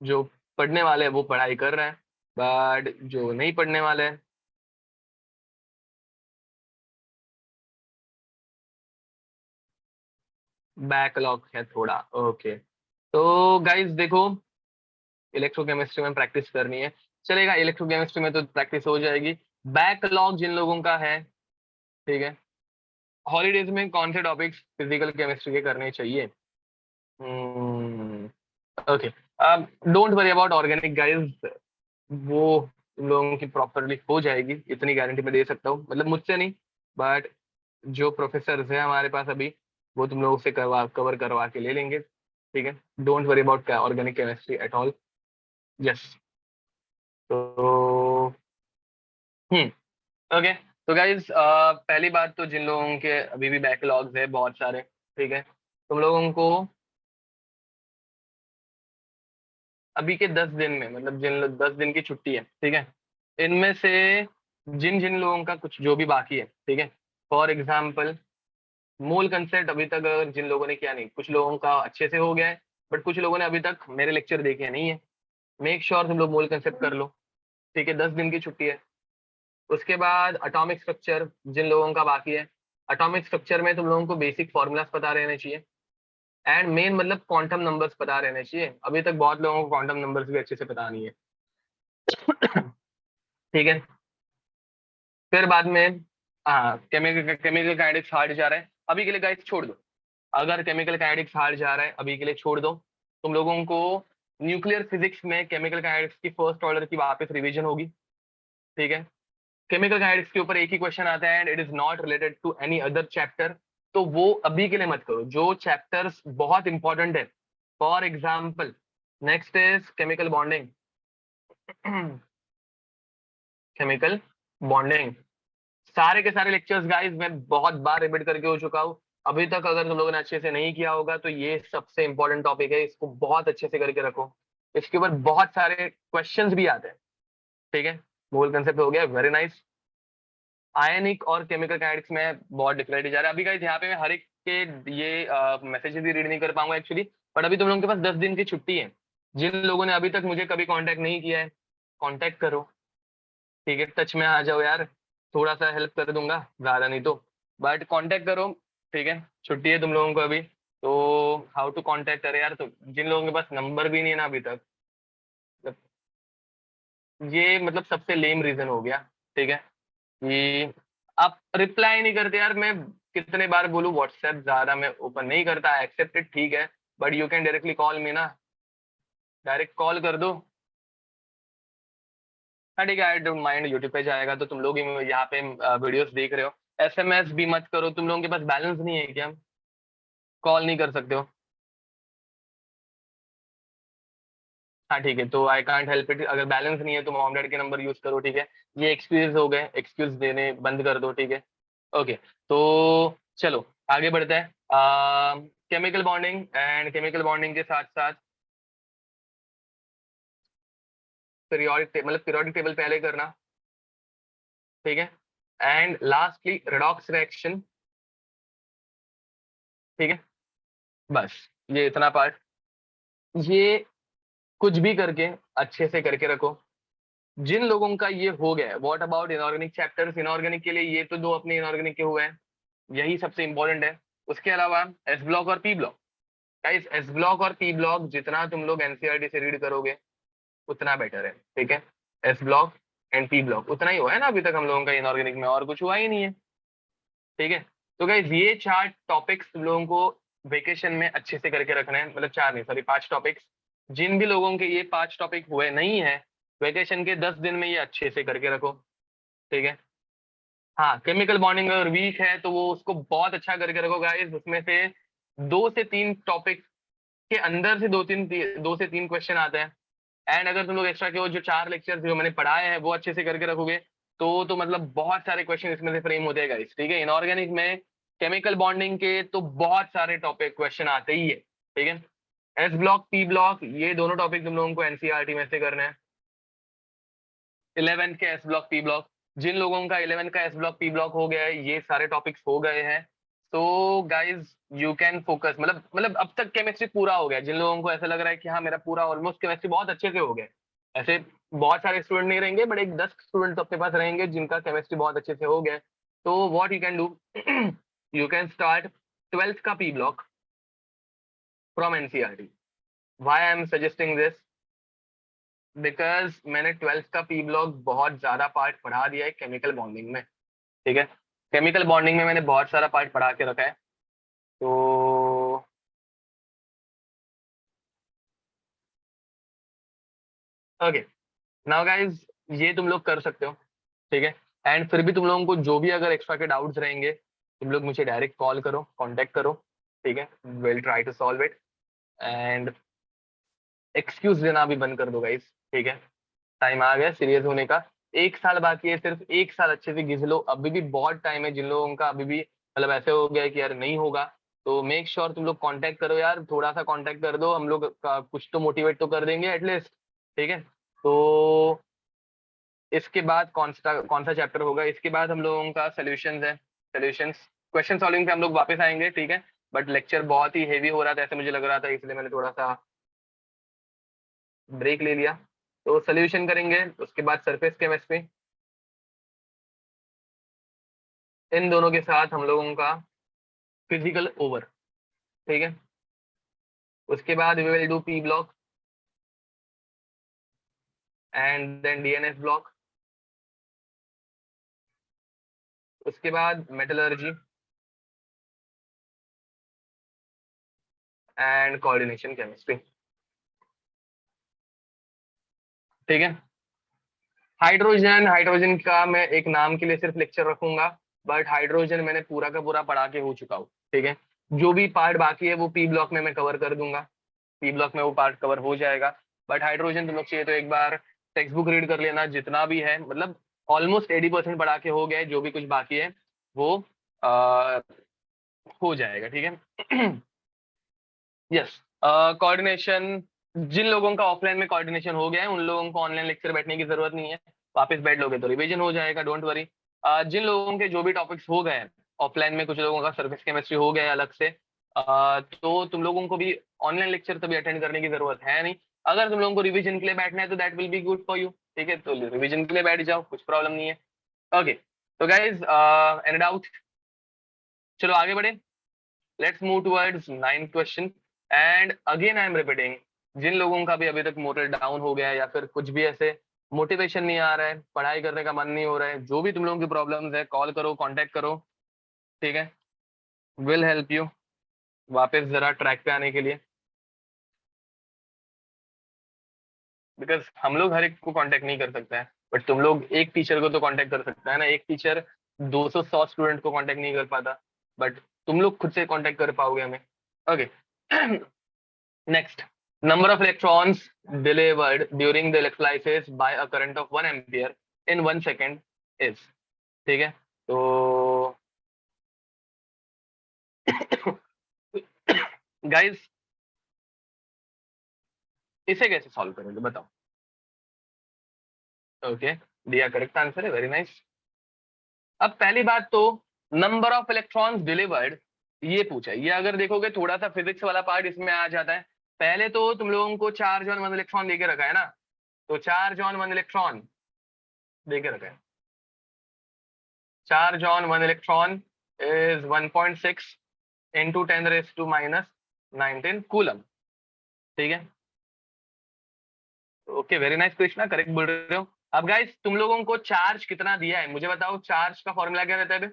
S1: जो पढ़ने वाले हैं वो पढ़ाई कर रहे हैं, बट जो नहीं पढ़ने वाले हैं, बैकलॉग है थोड़ा। ओके, तो गाइज देखो, इलेक्ट्रोकेमिस्ट्री में प्रैक्टिस करनी है, चलेगा, इलेक्ट्रोकेमिस्ट्री में तो प्रैक्टिस हो जाएगी। बैकलॉग जिन लोगों का है, ठीक है, हॉलीडेज में कौन से टॉपिक्स फिजिकल केमिस्ट्री के करने चाहिए? ओके, अब don't worry about organic guys, वो तुम लोगों की प्रॉपरली हो जाएगी, इतनी गारंटी मैं दे सकता हूँ, मतलब मुझसे नहीं, बट जो प्रोफेसर है हमारे पास अभी, वो तुम लोगों से कवर करवा के ले लेंगे, ठीक है। Don't worry about organic chemistry at all. Yes. तो ओके, तो गाइज पहली बात तो जिन लोगों के अभी भी बैकलॉग्स है बहुत सारे, ठीक है, तुम लोगों को अभी के 10 दिन में, मतलब 10 दिन की छुट्टी है, ठीक है, इनमें से जिन जिन लोगों का कुछ जो भी बाकी है, ठीक है, फॉर एग्जाम्पल मूल कंसेप्ट अभी तक अगर जिन लोगों ने किया नहीं, कुछ लोगों का अच्छे से हो गया है, बट कुछ लोगों ने अभी तक मेरे लेक्चर देखे नहीं है, मेक श्योर तुम लोग मूल कंसेप्ट कर लो, ठीक है, 10 दिन की छुट्टी है। उसके बाद अटोमिक स्ट्रक्चर जिन लोगों का बाकी है, अटोमिक स्ट्रक्चर में तुम लोगों को बेसिक फॉर्मूलाज पता रहने चाहिए, एंड मेन मतलब क्वांटम नंबर्स पता रहने चाहिए, अभी तक बहुत लोगों को क्वांटम नंबर्स भी अच्छे से पता नहीं है। ठीक है, फिर बाद में हाँ, केमिकल केमिकल काइनेटिक्स हार्ड जा रहा है अभी के लिए गाइस, छोड़ दो, अगर केमिकल काइनेटिक्स हार्ड जा रहा है अभी के लिए छोड़ दो, तुम लोगों को न्यूक्लियर फिजिक्स में केमिकल काइनेटिक्स की फर्स्ट ऑर्डर की वापस रिवीजन होगी, ठीक है। केमिकल काइनेटिक्स के ऊपर एक ही क्वेश्चन आता है and it is not related to any other chapter, तो वो अभी के लिए मत करो, जो चैप्टर्स बहुत इंपॉर्टेंट है, for example next is chemical bonding. Chemical bonding सारे के सारे लेक्चर्स गाइस मैं बहुत बार रिपीट करके हो चुका हूँ, अभी तक अगर तुम लोगों ने अच्छे से नहीं किया होगा तो ये सबसे इंपॉर्टेंट टॉपिक है, इसको बहुत अच्छे से करके रखो, इसके ऊपर बहुत सारे क्वेश्चंस भी आते हैं, ठीक है। मूल कंसेप्ट हो गया, वेरी नाइस। आयनिक और केमिकल काइनेटिक्स में बहुत डिफिकल्टी जा रहा है अभी गाइस, यहाँ पे मैं हर एक के ये मैसेजेस भी रीड नहीं कर पाऊंगा एक्चुअली, बट अभी तुम लोगों के पास 10 दिन की छुट्टी है, जिन लोगों ने अभी तक मुझे कभी कांटेक्ट नहीं किया है, कांटेक्ट करो, ठीक है, टच में आ जाओ यार, थोड़ा सा हेल्प कर दूंगा, ज्यादा नहीं तो, बट कांटेक्ट करो, ठीक है, छुट्टी है तुम लोगों को अभी, तो हाउ टू कांटेक्ट करे यार, तो जिन लोगों के पास नंबर भी नहीं है ना अभी तक, ये मतलब सबसे लेम रीजन हो गया, ठीक है, कि आप रिप्लाई नहीं करते यार, मैं कितने बार बोलूं, व्हाट्सएप ज्यादा मैं ओपन नहीं करता, एक्सेप्टेड ठीक है, but you can directly call मी ना, डायरेक्ट कॉल कर दो। हाँ ठीक है, आई डोंट माइंड, यूट्यूब पे जाएगा तो तुम लोग ही यहाँ पे वीडियोस देख रहे हो, एसएमएस भी मत करो, तुम लोगों के पास बैलेंस नहीं है क्या, कॉल नहीं कर सकते हो? हाँ ठीक है, तो आई कांट हेल्प इट, अगर बैलेंस नहीं है तो मॉम डैड के नंबर यूज करो, ठीक है, ये एक्सक्यूज हो गए, एक्सक्यूज देने बंद कर दो, ठीक है। ओके, तो चलो आगे बढ़ते हैं, chemical bonding, and chemical bonding के साथ साथ पीरियोडिक मतलब पीरियोडिक टेबल पहले करना, ठीक है, एंड लास्टली रेडॉक्स रिएक्शन, ठीक है, बस ये इतना पार्ट, ये कुछ भी करके अच्छे से करके रखो। जिन लोगों का ये हो गया है, what about inorganic chapters, inorganic के लिए ये तो दो अपने इनऑर्गेनिक के हुए हैं, यही सबसे इंपॉर्टेंट है। उसके अलावा एस ब्लॉक और P block, guys S block और पी ब्लॉक जितना तुम लोग एनसीईआरटी से रीड करोगे उतना बेटर है, ठीक है, S block and P block उतना ही हुआ है ना अभी तक हम लोगों का इनऑर्गेनिक में, और कुछ हुआ ही नहीं है, ठीक है। तो गाइस ये 4 टॉपिक्स तुम लोगों को वेकेशन में अच्छे से करके रखना है, मतलब 4 नहीं सॉरी 5 टॉपिक्स, जिन भी लोगों के ये 5 टॉपिक हुए नहीं है, वेकेशन के 10 दिन में ये अच्छे से करके रखो, ठीक है। हाँ, केमिकल बॉन्डिंग अगर वीक है तो वो उसको बहुत अच्छा करके रखो गाइस, उसमें से 2 से 3 टॉपिक के अंदर से 2 से 3 क्वेश्चन आते हैं, एंड अगर तुम लोग एक्स्ट्रा के वो जो 4 लेक्चर जो मैंने पढ़ाए हैं वो अच्छे से करके रखोगे, तो मतलब बहुत सारे क्वेश्चन इसमें से फ्रेम होते हैं गाइस, ठीक है। इनऑर्गेनिक में केमिकल बॉन्डिंग के तो बहुत सारे टॉपिक क्वेश्चन आते ही है, ठीक है। एस ब्लॉक पी ब्लॉक ये दोनों टॉपिक तुम लोगों को एनसीईआरटी में से करना है। 11th के एस ब्लॉक पी ब्लॉक, जिन लोगों का 11th का एस ब्लॉक पी ब्लॉक हो गया है, ये सारे टॉपिक्स हो गए हैं, तो गाइज यू कैन फोकस, मतलब अब तक केमिस्ट्री पूरा हो गया, जिन लोगों को ऐसा लग रहा है कि हाँ मेरा पूरा ऑलमोस्ट केमिस्ट्री बहुत अच्छे से हो गया, ऐसे बहुत सारे स्टूडेंट नहीं रहेंगे, बट एक 10 स्टूडेंट तो अपने पास रहेंगे जिनका केमिस्ट्री बहुत अच्छे से हो गया है। तो what you can do, you can start 12th का P block from NCERT, why I am suggesting this, because मैंने 12th का पी ब्लॉक बहुत ज्यादा पार्ट पढ़ा दिया है केमिकल बॉन्डिंग में, ठीक है। केमिकल बॉन्डिंग में मैंने बहुत सारा पार्ट पढ़ा के रखा है। तो ओके, नाउ गाइज ये तुम लोग कर सकते हो, ठीक है। एंड फिर भी तुम लोगों को जो भी अगर एक्स्ट्रा के डाउट्स रहेंगे, तुम लोग मुझे डायरेक्ट कॉल करो, कांटेक्ट करो, ठीक है। Will try to solve it. And excuse देना भी बंद कर दो गाइज, ठीक है। टाइम आ गया सीरियस होने का। 1 साल बाकी है, सिर्फ 1 साल अच्छे से घिस लो, अभी भी बहुत टाइम है। जिन लोगों का अभी भी मतलब ऐसे हो गया है कि यार नहीं होगा, तो मेक श्योर तुम लोग कांटेक्ट करो यार, थोड़ा सा कांटेक्ट कर दो, हम लोग कुछ तो मोटिवेट तो कर देंगे एटलीस्ट, ठीक है। तो इसके बाद कौन सा चैप्टर होगा, इसके बाद हम लोगों का सोल्यूशंस है। सोल्यूशंस, क्वेश्चन सॉल्विंग पे हम लोग वापस आएंगे, ठीक है। बट लेक्चर बहुत ही हेवी हो रहा था ऐसे मुझे लग रहा था, इसलिए मैंने थोड़ा सा ब्रेक ले लिया। तो सोल्यूशन करेंगे, उसके बाद सरफेस केमिस्ट्री, इन दोनों के साथ हम लोगों का फिजिकल ओवर, ठीक है। उसके बाद we will do P block and then DNS block. उसके बाद मेटलर्जी एंड कोऑर्डिनेशन केमिस्ट्री, ठीक है। हाइड्रोजन, हाइड्रोजन का मैं एक नाम के लिए सिर्फ लेक्चर रखूंगा, बट हाइड्रोजन मैंने पूरा का पूरा पढ़ा के हो चुका हूँ, ठीक है। जो भी पार्ट बाकी है वो पी ब्लॉक में मैं कवर कर दूंगा, पी ब्लॉक में वो पार्ट कवर हो जाएगा। बट हाइड्रोजन तुम लोग चाहिए तो एक बार टेक्स्ट बुक रीड कर लेना, जितना भी है मतलब ऑलमोस्ट 80% पढ़ा के हो गया है, जो भी कुछ बाकी है वो आ, हो जाएगा, ठीक है। यस, कोऑर्डिनेशन, जिन लोगों का ऑफलाइन में कोऑर्डिनेशन हो गया है उन लोगों को ऑनलाइन लेक्चर बैठने की जरूरत नहीं है, वापस बैठ लोगे तो रिवीजन हो जाएगा, डोंट वरी। जिन लोगों के जो भी टॉपिक्स हो गए हैं ऑफलाइन में, कुछ लोगों का सर्फेस केमिस्ट्री हो गया है अलग से, तो तुम लोगों को भी ऑनलाइन लेक्चर तभी अटेंड करने की जरूरत है नहीं। अगर तुम लोगों को रिवीजन के लिए बैठना है तो that will be good for you, ठीक है। तो रिवीजन के लिए बैठ जाओ, कुछ प्रॉब्लम नहीं है। ओके, तो गाइज एनी डाउट, चलो आगे बढ़े। Let's move towards 9th question. And again I am repeating, जिन लोगों का भी अभी तक मोटिव डाउन हो गया है या फिर कुछ भी ऐसे मोटिवेशन नहीं आ रहा है, पढ़ाई करने का मन नहीं हो रहा है, जो भी तुम लोगों की प्रॉब्लम्स है, कॉल करो, कांटेक्ट करो, ठीक है। विल हेल्प यू वापस जरा ट्रैक पे आने के लिए, बिकॉज हम लोग हर एक को कांटेक्ट नहीं कर सकते हैं, बट तुम लोग एक टीचर को तो कांटेक्ट कर सकते हैं ना। एक टीचर 200 स्टूडेंट को कांटेक्ट नहीं कर पाता, बट तुम लोग खुद से कांटेक्ट कर पाओगे हमें। Okay, next, number of electrons delivered during the electrolysis by a current of 1 ampere in 1 second is, ठीक है। तो गाइस इसे कैसे सॉल्व करोगे बताओ। ओके, दिया करेक्ट आंसर है, वेरी नाइस। अब पहली बात तो नंबर ऑफ इलेक्ट्रॉन्स डिलीवर्ड ये पूछा है, ये अगर देखोगे थोड़ा सा फिजिक्स वाला पार्ट इसमें आ जाता है। पहले तो तुम लोगों को चार्ज ऑन 1 इलेक्ट्रॉन देके रखा है ना, तो चार्ज ऑन 1 इलेक्ट्रॉन देके रखा है। Charge on 1 electron is 1.6 into 10 raised to minus 19 coulomb, ठीक है। Okay, very nice Krishna, correct बोल रहे हो। अब गाइस तुम लोगों को चार्ज कितना दिया है मुझे बताओ, चार्ज का फॉर्मूला क्या रहता है बे?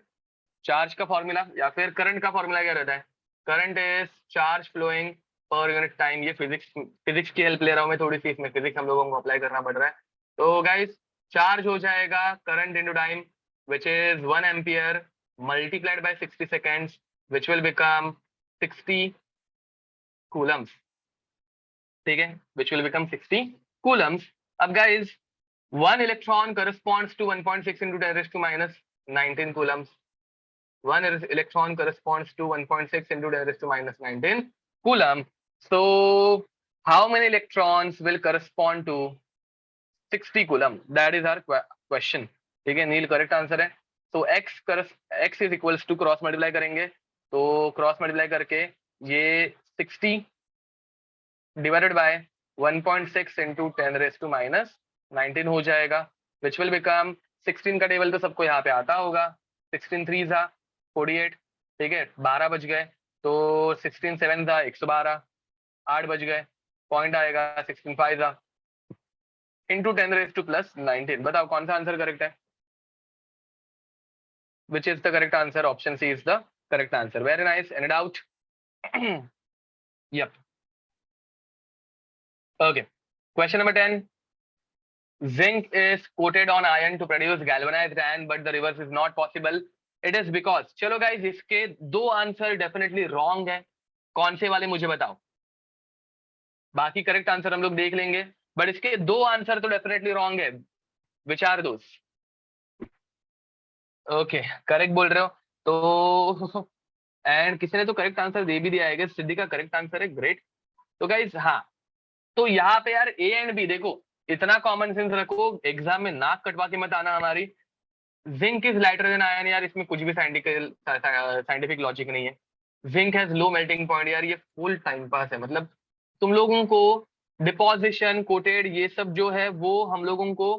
S1: चार्ज का फॉर्मूला या फिर करंट का फॉर्मूला क्या रहता है? Current is charge flowing per unit time. ये फिजिक्स, फिजिक्स की हेल्प ले रहा हूँ मैं थोड़ी सी, इसमें फिजिक्स हम लोगों को अप्लाई करना पड़ रहा है। तो गाइस चार्ज हो जाएगा current into time, which is 1 ampere multiplied by 60 seconds, which will become 60 coulombs, ठीक है, which will become 60 coulombs। अब guys 1 electron corresponds to 1.6 into 10 raised to minus 19 coulombs। 1 electron corresponds to 1.6 into 10 raised to minus 19 coulomb। So how many electrons will correspond to 60 coulomb? That is our question, ठीक है। Neel correct answer है। तो x is equals to cross multiply करेंगे, तो cross multiply करके ये 60 divided by 1.6 into 10 raise to minus 19 हो जाएगा, विच विल बिकम 16 का टेबल तो सबको यहाँ पे आता होगा, 16 3 जा 48, ठीक है। 12 बज गए, तो 16 7 जा 112, 8 बज गए, पॉइंट आएगा 16 5 इंटू 10⁻⁻19। बताओ कौन सा आंसर करेक्ट है? Which is the correct answer? Option C is the correct answer. Very nice. Any doubt? Yep. Okay. Question number 10. Zinc is coated on iron to produce galvanized iron, but the reverse is not possible. It is because, चलो guys, इसके दो answer definitely wrong है. कौन से वाले मुझे बताओ. बाकी करेक्ट आंसर हम लोग देख लेंगे, बट इसके दो आंसर तो डेफिनेटली रॉन्ग है. Which are those? Okay, correct बोल रहे हो तो एंड किसी ने तो करेक्ट आंसर दे भी दिया है. सिद्धि का करेक्ट आंसर है. ग्रेट. तो गाइज हाँ, तो यहाँ पे यार ए एंड बी देखो, इतना कॉमन सेंस रखो, एग्जाम में नाक कटवा के मत आना हमारी. Zinc is lighter than iron, यार इसमें कुछ भी साइंटिफिक लॉजिक नहीं है. Zinc has low melting point, यार ये फुल टाइम पास है. मतलब तुम लोगों को डिपोजिशन कोटेड ये सब जो है वो हम लोगों को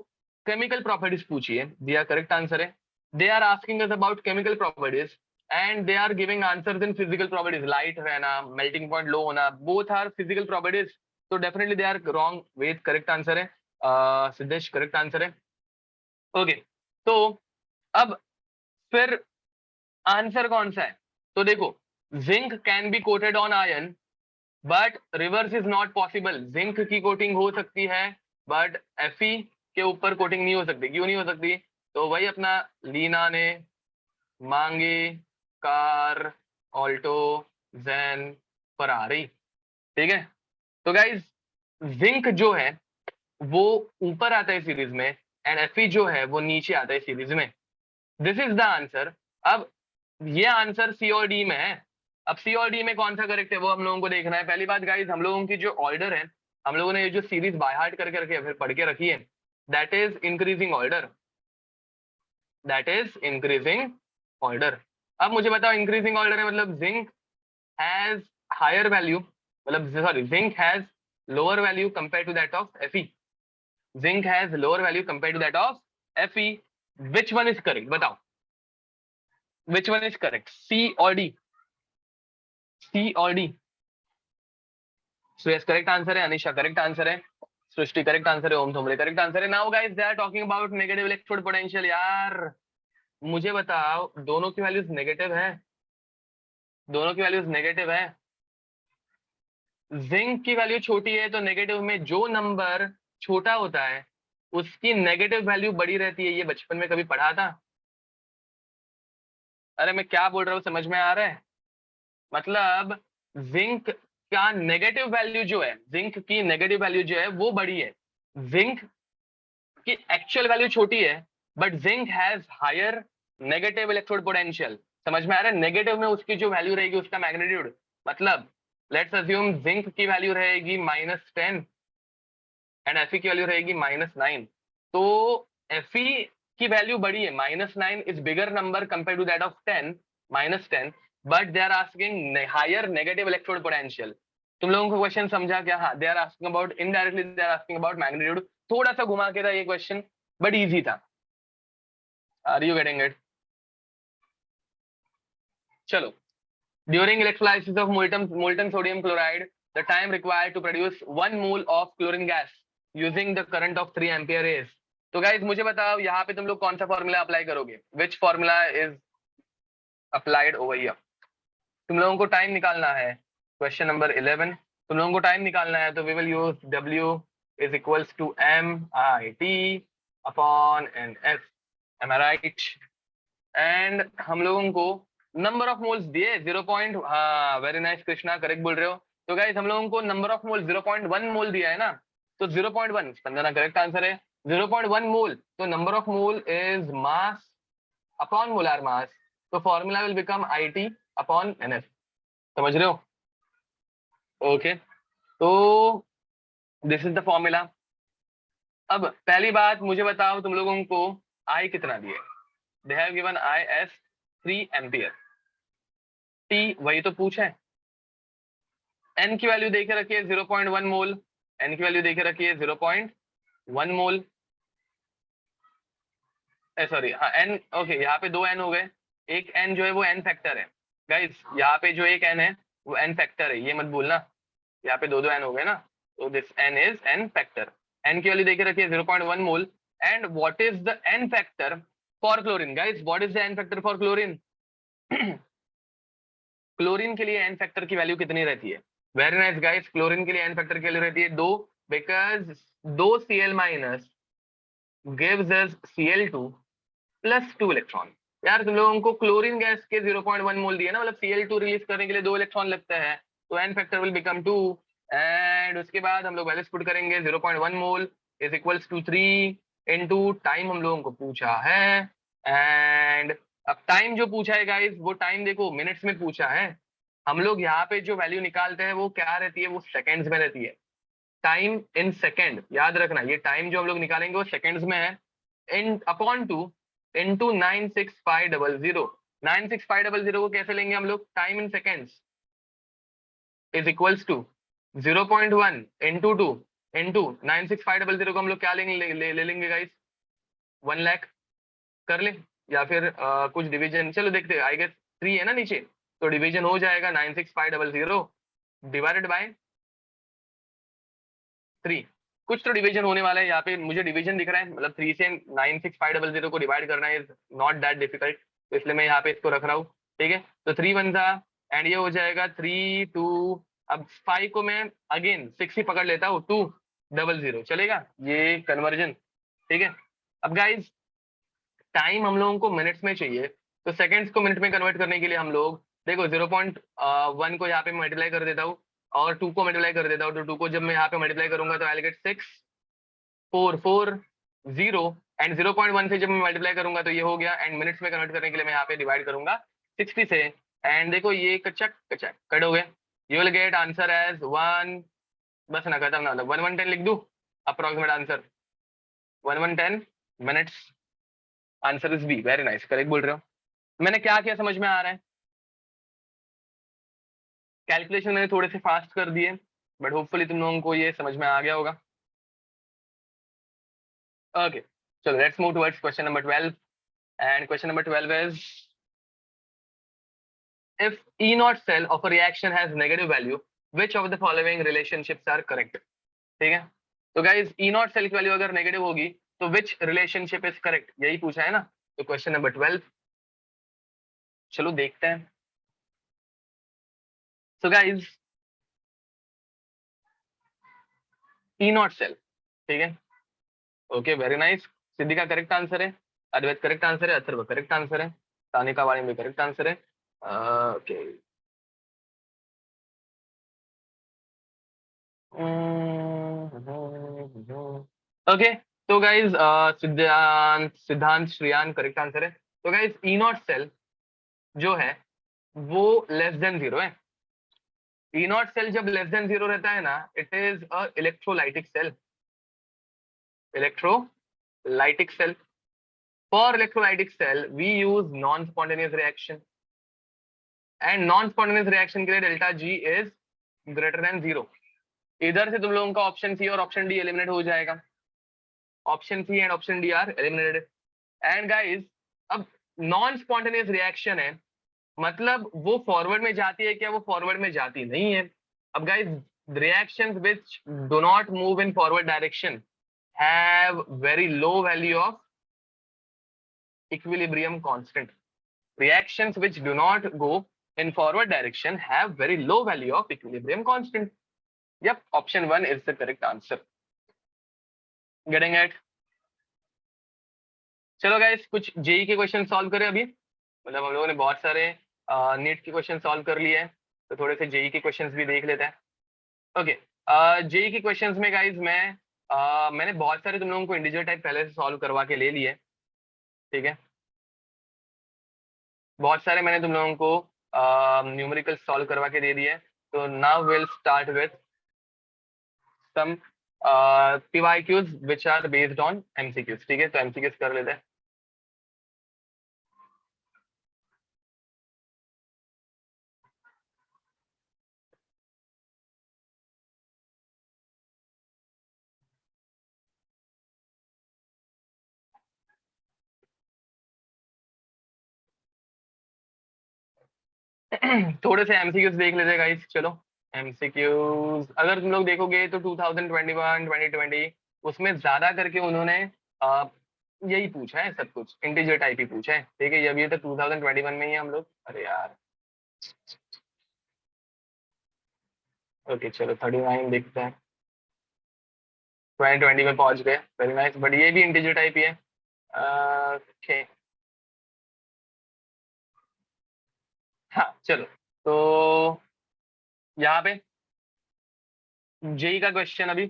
S1: केमिकल प्रॉपर्टीज पूछिए. दिया करेक्ट आंसर है. They are asking us about chemical properties and they are giving answers in physical properties. Light रहना, मेल्टिंग पॉइंट लो होना, बोथ आर फिजिकल प्रॉपर्टीज. तो definitely they are wrong. Ved correct answer है. Siddhesh correct answer है. Okay, तो अब फिर answer कौन सा है? तो देखो, zinc can be coated on iron but reverse is not possible. Zinc की कोटिंग हो सकती है बट Fe के ऊपर कोटिंग नहीं हो सकती. क्यों नहीं हो सकती? तो वही अपना लीना ने, मांगे, कार, ऑल्टो, जैन, फरारी. ठीक है. तो गाइज जिंक जो है वो ऊपर आता है सीरीज में एंड Fe जो है वो नीचे आता है सीरीज में. This is the answer. अब ये आंसर सी और डी में है. अब सी और डी में कौन सा करेक्ट है वो हम लोगों को देखना है. पहली बात गाइज, हम लोगों की जो ऑर्डर है, हम लोगों ने ये जो सीरीज बाय हार्ट करके रखी है, फिर पढ़ के रखी है, that is increasing order. That is increasing order. अब मुझे बताओ, इंक्रीजिंग ऑर्डर है मतलब जिंक हैज हायर वैल्यू, मतलब sorry, zinc has lower value compare to that of Fe. Zinc has lower value compare to that of Fe. Which one is correct? बताओ, which one is correct? C और D? सी और D? सुयस correct answer है. Anisha correct answer है. सृष्टि correct answer है. Om Thombre correct answer है. Now guys they are talking about negative electrode potential. यार मुझे बताओ, दोनों की वैल्यूज नेगेटिव है, दोनों की वैल्यूज नेगेटिव है. जिंक की वैल्यू छोटी है तो नेगेटिव में जो नंबर छोटा होता है उसकी नेगेटिव वैल्यू बड़ी रहती है. ये बचपन में कभी पढ़ा था? अरे मैं क्या बोल रहा हूँ, समझ में आ रहा है? मतलब जिंक का नेगेटिव वैल्यू जो है, जिंक की नेगेटिव वैल्यू जो है वो बड़ी है. जिंक की एक्चुअल वैल्यू छोटी है but zinc has higher negative electrode potential. समझ में आ रहा है? नेगेटिव में उसकी जो वैल्यू रहेगी उसका मैग्नीट्यूड, मतलब लेट्स अज्यूम जिंक की वैल्यू रहेगी -10 एंड Fe की वैल्यू रहेगी -9. तो Fe की वैल्यू बड़ी है, -9 is bigger number compare to that of 10, -10, but they are asking higher negative electrode potential. तुम लोगों को क्वेश्चन समझा क्या? हाँ, they are asking about, indirectly they are asking about magnitude. थोड़ा सा घुमा के था ये क्वेश्चन बट इजी था. Are you getting it? चलो, during electrolysis of molten sodium chloride, the time required to produce 1 mole of chlorine gas using the current of 3 ampere is. तो गाइज मुझे बताओ, यहाँ पे तुम लोग कौन सा फॉर्मूला अप्लाई करोगे? Which formula is applied over here? तुम लोगों को टाइम निकालना है. क्वेश्चन नंबर 11, तुम लोगों को टाइम निकालना है तो we will use W is equals to MIT upon NS. Am I right? And हम लोगों को नंबर ऑफ मोल्स दिए 0. हाँ, वेरी नाइस कृष्णा, करेक्ट बोल रहे हो. तो गाइस हम लोगों को नंबर ऑफ मोल 0.1 मोल दिया है ना, तो 0.1 स्पंदना करेक्ट आंसर है. 0.1 मोल, तो number of mole is mass upon molar mass, तो formula will become IT upon NF. समझ रहे हो? ओके, तो दिस इज द फॉर्मूला. अब पहली बात मुझे बताओ, तुम लोगों को I कितना दिया? दे have given I as 3 ampere. T वही तो पूछा है. N की वैल्यू देखे रखिए 0.1 मोल. N की वैल्यू देखे रखिए 0.1 मोल. सॉरी, हाँ N. ओके, यहाँ पे 2 N हो गए. एक N जो है वो N फैक्टर है. गाइस यहाँ पे जो एक N है वो N फैक्टर है, ये मत भूलना. यहाँ पे 2 N हो गए ना. So this n is n factor. N की वैल्यू देखे रखिए 0.1 मोल. And what is the n factor for chlorine? Guys, what is the n factor for chlorine? Chlorine के लिए एन फैक्टर की वैल्यू कितनी रहती है? वेरी नाइस गाइस, क्लोरीन के लिए एन फैक्टर की वैल्यू रहती है 2, because 2 Cl minus gives us Cl2 plus 2 electron. यार तुम लोगों को क्लोरीन गैस के 0.1 मोल दिए ना, मतलब Cl2 रिलीज करने के लिए 2 इलेक्ट्रॉन लगता है, तो N factor will become 2. And उसके बाद हम लोग वैल्यूज पुट करेंगे. 0.1 mole is equals to 3 into time हम लोगों को पूछा है. एंड अब टाइम जो पूछा है गाइस, वो टाइम देखो मिनट्स में पूछा है. हम लोग यहाँ पे जो वैल्यू निकालते हैं वो क्या रहती है? वो सेकेंड्स में रहती है. टाइम इन सेकेंड, याद रखना, ये टाइम जो हम लोग निकालेंगे वो सेकेंड्स में है. इन अपॉन 2 इंटू 96500. 96500 को कैसे लेंगे हम लोग? Time in seconds is equals to 0.1 into 2 into 96500 को हम लोग क्या लेंगे? ले लेंगे गाइस 1 लाख. कर ले, या फिर कुछ डिवीजन, चलो देखते हैं. आई गेस 3 है ना नीचे, तो डिवीजन हो जाएगा 96500 डिवाइडेड बाय 3. कुछ तो डिवीजन होने वाला है यहाँ पे, मुझे डिवीजन दिख रहा है, मतलब 3 से 96500 को डिवाइड करना इज नॉट दैट डिफिकल्ट, तो इसलिए मैं यहाँ पे इसको रख रहा हूँ. ठीक है, तो 3 1 था एंड ये हो जाएगा 3 2. अब 5 को मैं अगेन 6 ही पकड़ लेता हूँ, 200 चलेगा ये कन्वर्जन. ठीक है, अब गाइज टाइम हम लोगों को मिनट्स में चाहिए, तो सेकेंड्स को मिनट में कन्वर्ट करने के लिए हम लोग देखो 0.1 को यहाँ पे मल्टीप्लाई कर देता हूँ और 2 को मल्टीप्लाई कर देता हूँ. तो 2 को जब मैं यहाँ पे मल्टीप्लाई करूंगा तो आई गेट 6440 एंड 0.1 से जब मैं मल्टीप्लाई करूंगा तो ये हो गया. एंड मिनट्स में कन्वर्ट करने के लिए मैं यहाँ पे डिवाइड करूंगा 60 से. एंड देखो ये कचक कचक कट हो गए. You will get answer as 1, बस ना खत्म ना, मतलब 1110 लिख दू approximate answer 1110 minutes. Answer is B. Very nice, correct बोल रहे हो. मैंने क्या किया समझ में आ रहा है? कैलकुलेशन मैंने थोड़े से फास्ट कर दिए, बट होपफुली तुम लोगों को ये समझ में आ गया होगा. ओके, चलो let's move towards question number 12. And question number 12 is if E naught cell of a reaction has negative value, which of the following relationships are correct? ठीक है, तो गाइज E naught cell की value अगर negative होगी तो which relationship is correct, यही पूछा है ना. तो क्वेश्चन नंबर 12, चलो देखते हैं. So guys E naught cell, ठीक है. Okay, very nice. सिद्धि का करेक्ट आंसर है, अद्वैत करेक्ट आंसर है, अथर्व करेक्ट आंसर है, तानिका वाणी में करेक्ट आंसर है. ओके, ओके, तो गाइज सिद्धांत सिद्धांत श्रियान करेक्ट आंसर है. तो गाइज ई नॉट सेल जो है वो लेस देन 0 है. ई नॉट सेल जब लेस देन 0 रहता है ना, it is a electrolytic cell. Electrolytic cell. For electrolytic cell we use non spontaneous reaction, and non spontaneous reaction के लिए delta G is greater than 0. इधर से तुम लोगों का ऑप्शन सी और ऑप्शन डी एलिमिनेट हो जाएगा. Option C and option D are eliminated. And guys अब नॉन स्पॉन्टेनियस रिएक्शन है, मतलब वो फॉरवर्ड में जाती है क्या? वो फॉरवर्ड में जाती नहीं है. अब guys reactions which do not move in forward direction have very low value of equilibrium constant. Reactions which do not go in forward direction have very low value of equilibrium constant. Yep, option 1 is the correct answer. Getting it? चलो guys कुछ JEE के question solve करें अभी, मतलब हम लोगों ने बहुत सारे नीट के क्वेश्चन सॉल्व कर लिए हैं, तो थोड़े से जेई के क्वेश्चंस भी देख लेते हैं. ओके, जेई के क्वेश्चंस में गाइस मैंने बहुत सारे तुम लोगों को इंडिजर टाइप पहले से सॉल्व करवा के ले लिए. ठीक है, बहुत सारे मैंने तुम लोगों को न्यूमेरिकल सॉल्व करवा के दे दिए. तो now will start with some PYQs which are based on MCQs. ठीक है, तो MCQs कर लेते हैं. थोड़े से MCQs देख लेते हैं गाइस. चलो एमसीक्यूज अगर तुम लोग देखोगे तो 2021 2020 उसमें ज्यादा करके उन्होंने यही पूछा है, सब कुछ इंटीजर टाइप ही पूछा है। ठीक है, अभी तक 2021 में ही है हम लोग। अरे यार, ओके चलो 39 देखते हैं। 2020 में पहुंच गए, वेरी नाइस, बट ये भी इंटीजर टाइप ही है। ओके हाँ चलो, तो यहाँ पे जेई का क्वेश्चन, अभी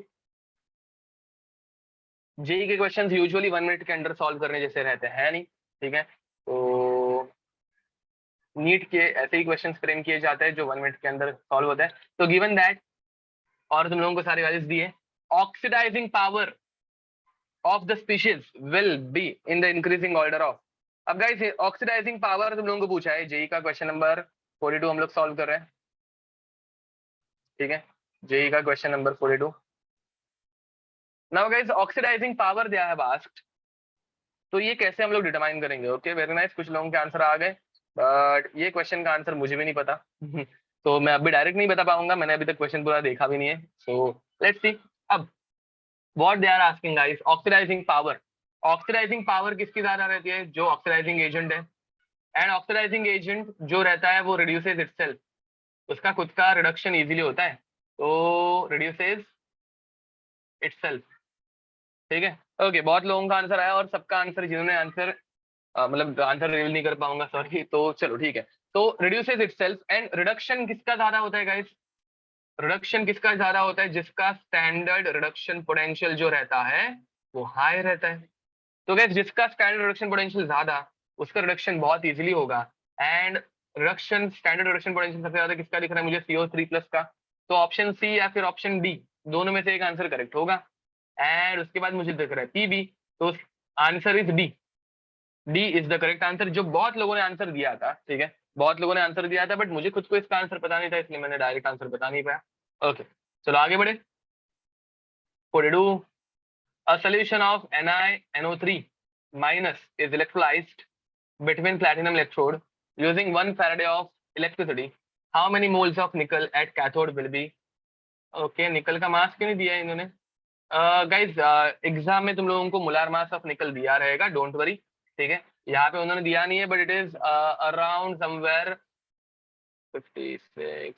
S1: जेई के क्वेश्चंस यूजुअली 1 मिनट के अंदर सॉल्व करने जैसे रहते हैं नहीं। ठीक है, तो नीट के ऐसे ही क्वेश्चंस फ्रेम किए जाते हैं जो 1 मिनट के अंदर सॉल्व होता है। तो गिवन दैट, और तुम लोगों को सारे वैल्यूज दिए, oxidizing power of the species will be in the increasing order of. अब गाइस ऑक्सीडाइजिंग पावर तुम लोगों को पूछा है, जेई का क्वेश्चन नंबर 42 हम लोग सॉल्व कर रहे हैं। ठीक है, जेई का question number 42। Now guys oxidizing power दिया है बास्ट, तो ये कैसे हम लोग डिटरमाइन करेंगे? ओके वेरी नाइस, कुछ लोगों के आंसर आ गए, बट ये क्वेश्चन का आंसर मुझे भी नहीं पता तो मैं अभी डायरेक्ट नहीं बता पाऊंगा, मैंने अभी तक क्वेश्चन पूरा देखा भी नहीं है। So let's see. अब what they are asking guys, oxidizing power. Oxidizing power किसकी ज्यादा रहती है? जो ऑक्सीडाइजिंग एजेंट है। एंड ऑक्सीडाइजिंग एजेंट जो रहता है वो रिड्यूसेस इटसेल्फ, उसका खुद का रिडक्शन इजीली होता है, तो रिड्यूसेस इटसेल्फ। ठीक है, ओके बहुत लोगों का आंसर आया, और सबका आंसर जिन्होंने आंसर मतलब आंसर रिवील नहीं कर पाऊंगा सॉरी, तो चलो ठीक है। तो रिड्यूसेस इटसेल्फ, एंड रिडक्शन किसका ज्यादा होता है गाइस? रिडक्शन किसका ज्यादा होता है? जिसका स्टैंडर्ड रिडक्शन पोटेंशियल जो रहता है वो हाई रहता है। तो गाइस जिसका स्टैंडर्ड रिडक्शन पोटेंशियल ज्यादा, उसका रिडक्शन बहुत इजीली होगा। And reduction, standard reduction potential सबसे ज्यादा किसका दिख रहा है मुझे? CO3+ का। तो ऑप्शन सी या फिर ऑप्शन डी, दोनों में से एक आंसर करेक्ट होगा। एंड उसके बाद मुझे दिख रहा है PB, तो answer is D. D is the correct answer, जो बहुत लोगों ने आंसर दिया था। ठीक है, बहुत लोगों ने आंसर दिया था, बट मुझे खुद को इसका आंसर पता नहीं था, इसलिए मैंने डायरेक्ट आंसर बता नहीं पाया। ओके चलो आगे बढ़े। 42, a solution of NiNO3 minus is electrolyzed between platinum electrode using 1 Farad of electricity. How many moles of nickel at cathode will be? Okay निकल का मास क्यों नहीं दिया है इन्होंने? गाइज एग्जाम में तुम लोगों को मोलार मास ऑफ निकल दिया रहेगा, डोंट वरी। ठीक है, यहाँ पे उन्होंने दिया नहीं है, but it is around somewhere 56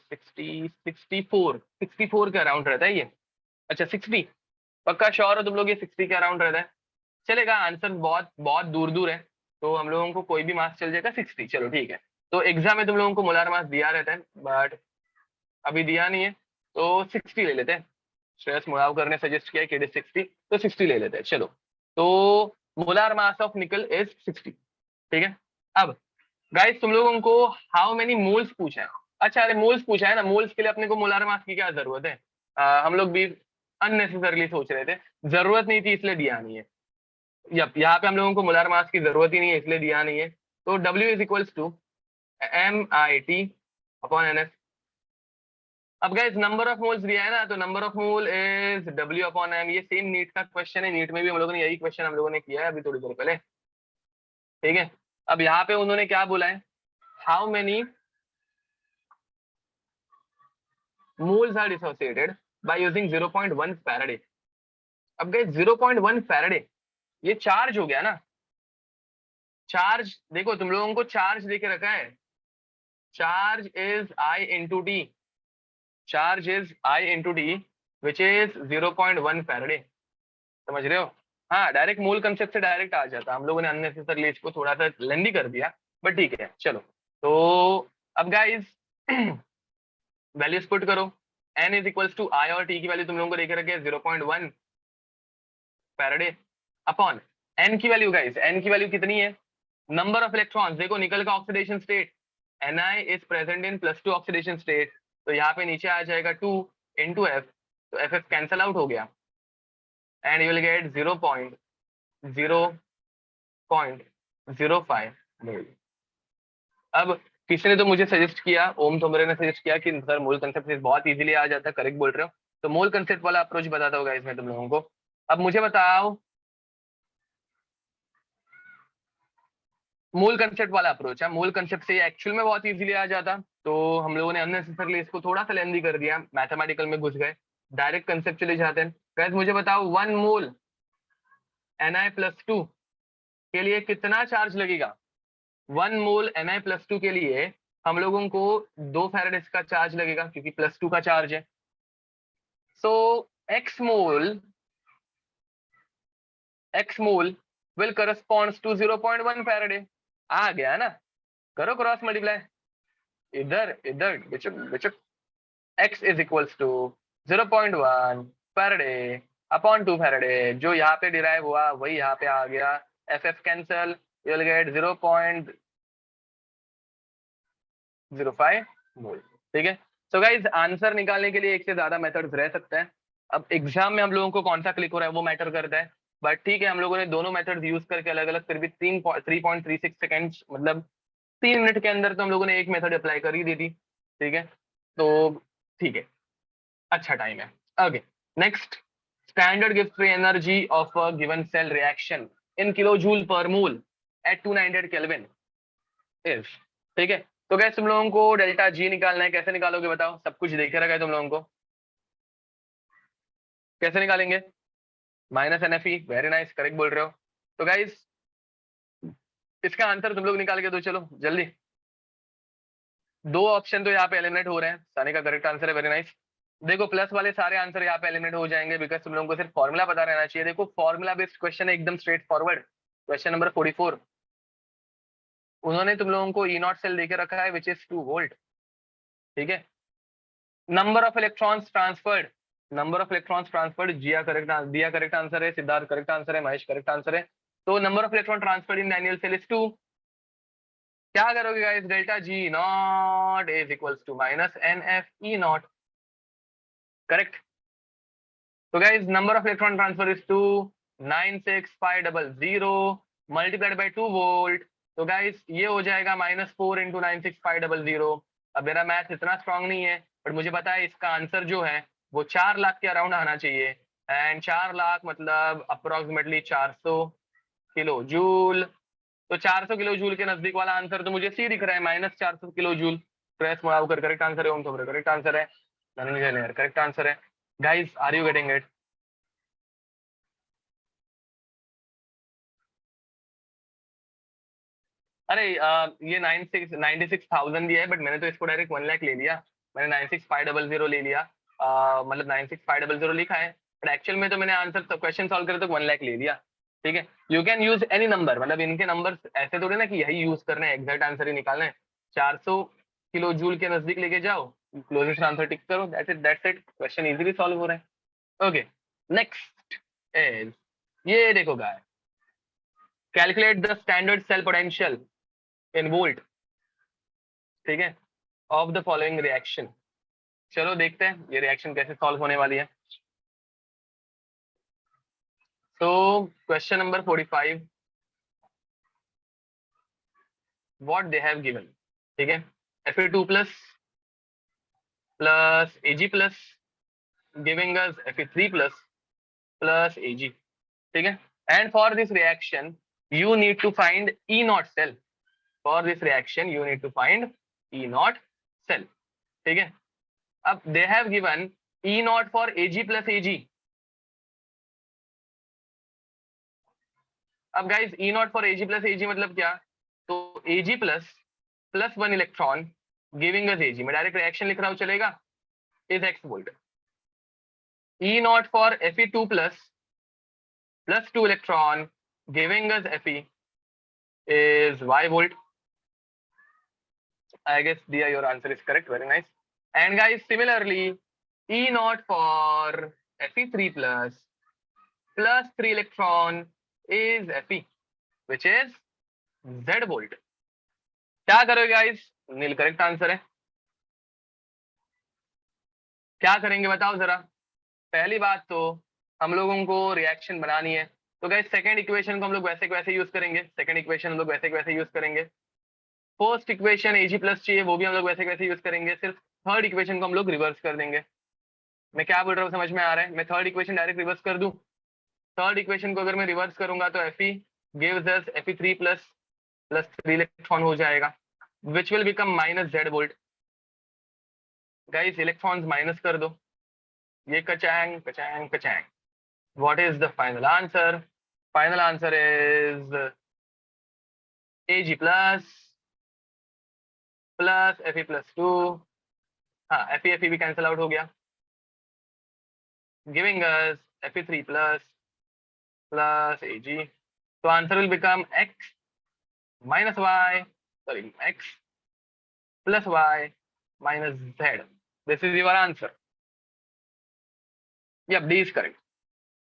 S1: 60 64 के अराउंड रहता है ये। अच्छा 60, पक्का श्योर हो तुम लोग ये 60 के अराउंड रहता है? चलेगा, आंसर बहुत बहुत दूर दूर है, तो हम लोगों को कोई भी मास चल जाएगा 60, चलो ठीक है। तो एग्जाम में तुम लोगों को मोलार मास दिया रहता है, बट अभी दिया नहीं है, तो 60 ले लेते हैं। श्रेयस मुरावकर ने सजेस्ट किया कि इट इज 60, तो 60 ले लेते हैं चलो। तो मोलार मास ऑफ निकल इज 60। ठीक है, अब गाइस तुम लोगों को हाउ मेनी मोल्स पूछा है? अच्छा अरे मोल्स पूछा है ना, मोल्स के लिए अपने को मोलार मास की क्या जरूरत है? हम लोग भी अननेसेसरली सोच रहे थे, जरूरत नहीं थी इसलिए दिया नहीं है। यहाँ पे हम लोगों को मोलार मास की जरूरत ही नहीं है इसलिए दिया नहीं है। तो W is equals to MIT/NS। अब गाइस नंबर ऑफ मोल्स दिया है ना, तो number of mole is W/M। ये सेम नीट का क्वेश्चन है, नीट में भी हम लोगों ने यही क्वेश्चन हम लोगों ने किया है अभी थोड़ी देर पहले। ठीक है, अब यहाँ पे उन्होंने क्या बोला है, how many moles are dissociated by using 0.1 Faraday. अब गाइस 0.1 फैराडे ये चार्ज हो गया ना, चार्ज देखो तुम लोगों को चार्ज देके रखा है, charge is I/T, charge is I/T which is 0.1 Faraday. समझ रहे हो? हाँ डायरेक्ट मूल कंसेप्ट से डायरेक्ट आ जाता, हम लोगों ने अननेसेसरली इसको थोड़ा सा लेंदी कर दिया, बट ठीक है चलो। तो अब गाइस वैल्यूज पुट करो, n is equals to I और T की वैल्यू तुम लोगों को देखे रखे 0.1 फैराडे अपॉन n की वैल्यू। गाइस n की वैल्यू कितनी है? नंबर ऑफ इलेक्ट्रॉन्स देखो, निकल का oxidation state Ni is present in +2 oxidation state, तो यहाँ पे नीचे आ जाएगा 2 into F, तो FF कैंसल आउट हो गया, एंड यू विल गेट 0.05 मोल। अब किसी ने तो मुझे सजेस्ट किया, ओम तोमरे ने सजेस्ट किया कि सर मोल कंसेप्ट बहुत इजीली आ जाता है, करेक्ट बोल रहे हो, तो मोल कंसेप्ट वाला अप्रोच बताता होगा इसमें तुम लोगों को। अब मुझे बताओ मूल कंसेप्ट वाला अप्रोच है, मूल कंसेप्ट से एक्चुअल में बहुत इजीली आ जाता, तो हम लोगों ने अननेसेसरली इसको थोड़ा सा लेंदी कर दिया, मैथमेटिकल में घुस गए, डायरेक्ट कंसेप्चुअली जाते हैं। गाइस मुझे बताओ 1 मोल Na+2 के लिए कितना चार्ज लगेगा? 1 मोल Na+2 के लिए हम लोगों को 2 फैराड का चार्ज लगेगा, क्योंकि +2 का चार्ज है। So x mole will corresponds to 0.1 faraday. आ गया ना, करो क्रॉस मल्टीप्लाई, इधर इधर बेचक बेचक। x is equals to 0.1 Faraday upon 2 faraday, जो यहाँ पे डिराइव हुआ वही यहाँ पे आ गया, F cancel, you will gate 0.05 मोल। ठीक है। सो गाइज आंसर निकालने के लिए एक से ज्यादा मेथड्स रह सकते हैं। अब एग्जाम में हम लोगों को कौन सा क्लिक हो रहा है वो मैटर करता है, बट ठीक है, हम लोगों ने दोनों मेथड्स यूज करके अलग अलग फिर भी 3.36 सेकेंड्स, मतलब 3 मिनट के अंदर तो हम लोगों ने एक मेथड अप्लाई कर ही दी थी। ठीक है, तो ठीक है, अच्छा टाइम है। Okay, next, standard gives free energy of a given cell reaction in kilojoule per mole eight 200 kelvin is. ठीक है, तो गैस तुम लोगों को डेल्टा जी निकालना है, कैसे निकालोगे बताओ? सब कुछ देखे रखा है तुम लोगों को, कैसे निकालेंगे? -NFE, वेरी नाइस, करेक्ट बोल रहे हो। तो गाइस इसका आंसर तुम लोग निकाल के दो, चलो जल्दी। 2 ऑप्शन तो यहाँ पे एलिमिनेट हो रहे हैं, सानी का करेक्ट आंसर है, वेरी नाइस। देखो प्लस वाले सारे आंसर यहाँ पे एलिमिनेट हो जाएंगे, बिकॉज तुम लोगों को सिर्फ फॉर्मूला पता रहना चाहिए। देखो फॉर्मूला बेस्ड क्वेश्चन है, एकदम स्ट्रेट फॉरवर्ड। क्वेश्चन नंबर 44, उन्होंने तुम लोगों को ई नॉट सेल देके रखा है विच इज 2 वोल्ट। ठीक है, number of electrons transferred, number of electrons transferred, दिया करेक्ट आंसर है, सिद्धार्थ करेक्ट आंसर है, महेश करेक्ट आंसर है। तो number of electron transferred in Daniell cell is 2। क्या करोगे guys? Delta G naught is equals to -NFE0, correct. तो guys number of electron transfer is 2, 96500 multiplied by 2 volt. तो guys ये हो जाएगा -4 × 96500। अब मेरा मैथ इतना स्ट्रांग नहीं है, बट मुझे पता है इसका आंसर जो है वो 4 लाख के अराउंड आना चाहिए, एंड 4 लाख मतलब अप्रोक्सीमेटली 400 किलो जूल। तो 400 किलो जूल के नजदीक वाला आंसर तो मुझे सी दिख रहा है, -400 किलो जूल। प्रेस मुड़ाकर करेक्ट आंसर है, ओम थोबरे करेक्ट आंसर है, धनंजय नेहर करेक्ट आंसर है। Guys are you getting it? अरे ये 96,000 दिया है, बट मैंने तो इसको डायरेक्ट 1 लाख ले लिया। मैंने 96500 ले लिया, मतलब 96500 लिखा है, बट एक्चुअल में तो मैंने आंसर क्वेश्चन सॉल्व करे तो 1 लाख ले लिया। ठीक है, you can use any number, मतलब इनके नंबर ऐसे थोड़े ना कि यही यूज करना है, एग्जैक्ट आंसर ही निकालना है। 400 किलो जूल के नजदीक लेके जाओ, क्लोजेस्ट आंसर टिक करो, that's it, question easily solve हो रहा है। ओके, नेक्स्ट इज, ये देखो guy, calculate the standard cell potential in volt, ठीक है, ऑफ द फॉलोइंग रिएक्शन। चलो देखते हैं ये रिएक्शन कैसे सॉल्व होने वाली है। तो question number 45, what they have given. ठीक है, Fe2 plus Ag plus giving us Fe3 plus Ag। ठीक है, and for this reaction you need to find E naught cell, for this reaction you need to find E naught cell. ठीक है, अब they have given E naught for Ag plus Ag। अब guys E naught for Ag plus Ag मतलब क्या? तो Ag plus 1 electron giving us Ag, मैं direct reaction लिख रहा हूं, चलेगा, is x volt. E naught for Fe2 plus 2 electron giving us Fe is y volt. I guess Dia, your answer is correct, very nice. And guys, similarly, E naught for Fe3 plus 3 electron is Fe, which is Z volt. क्या करोगे guys? नील correct answer है। क्या करेंगे बताओ जरा? पहली बात तो हम लोगों को रिएक्शन बनानी है, तो गाइस सेकंड इक्वेशन को हम लोग वैसे वैसे यूज करेंगे, सेकंड इक्वेशन हम लोग वैसे वैसे यूज करेंगे। फर्स्ट इक्वेशन Ag प्लस चाहिए, वो भी हम लोग वैसे वैसे यूज करेंगे, सिर्फ थर्ड इक्वेशन को हम लोग रिवर्स कर देंगे। मैं क्या बोल रहा हूँ समझ में आ रहा है? मैं थर्ड इक्वेशन डायरेक्ट रिवर्स कर दूं, थर्ड इक्वेशन को अगर मैं रिवर्स करूंगा तो Fe gives us Fe3 plus 3 electron हो जाएगा, which will become -Z volt. Guys electrons minus कर दो, ये कचैंग कचैंग कचैंग. What is the final answer? Final answer is Ag plus Fe+2. हाँ, Fe भी कैंसिल आउट हो गया, giving us Fe3 plus Ag. तो answer will become x minus y, sorry, x plus y minus z. This is your answer. Yep, D is correct.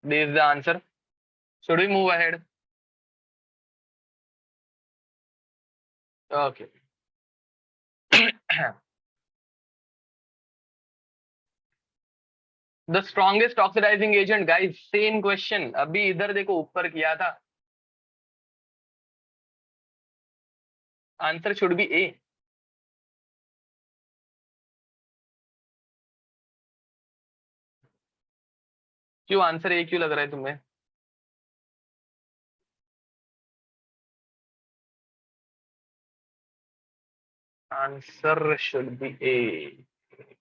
S1: D is the answer. Should we move ahead? Okay. The strongest oxidizing agent, guys. Same question. अभी इधर देखो ऊपर किया था. Answer should be A. क्यों answer A क्यों लग रहा है तुम्हें? Answer should be A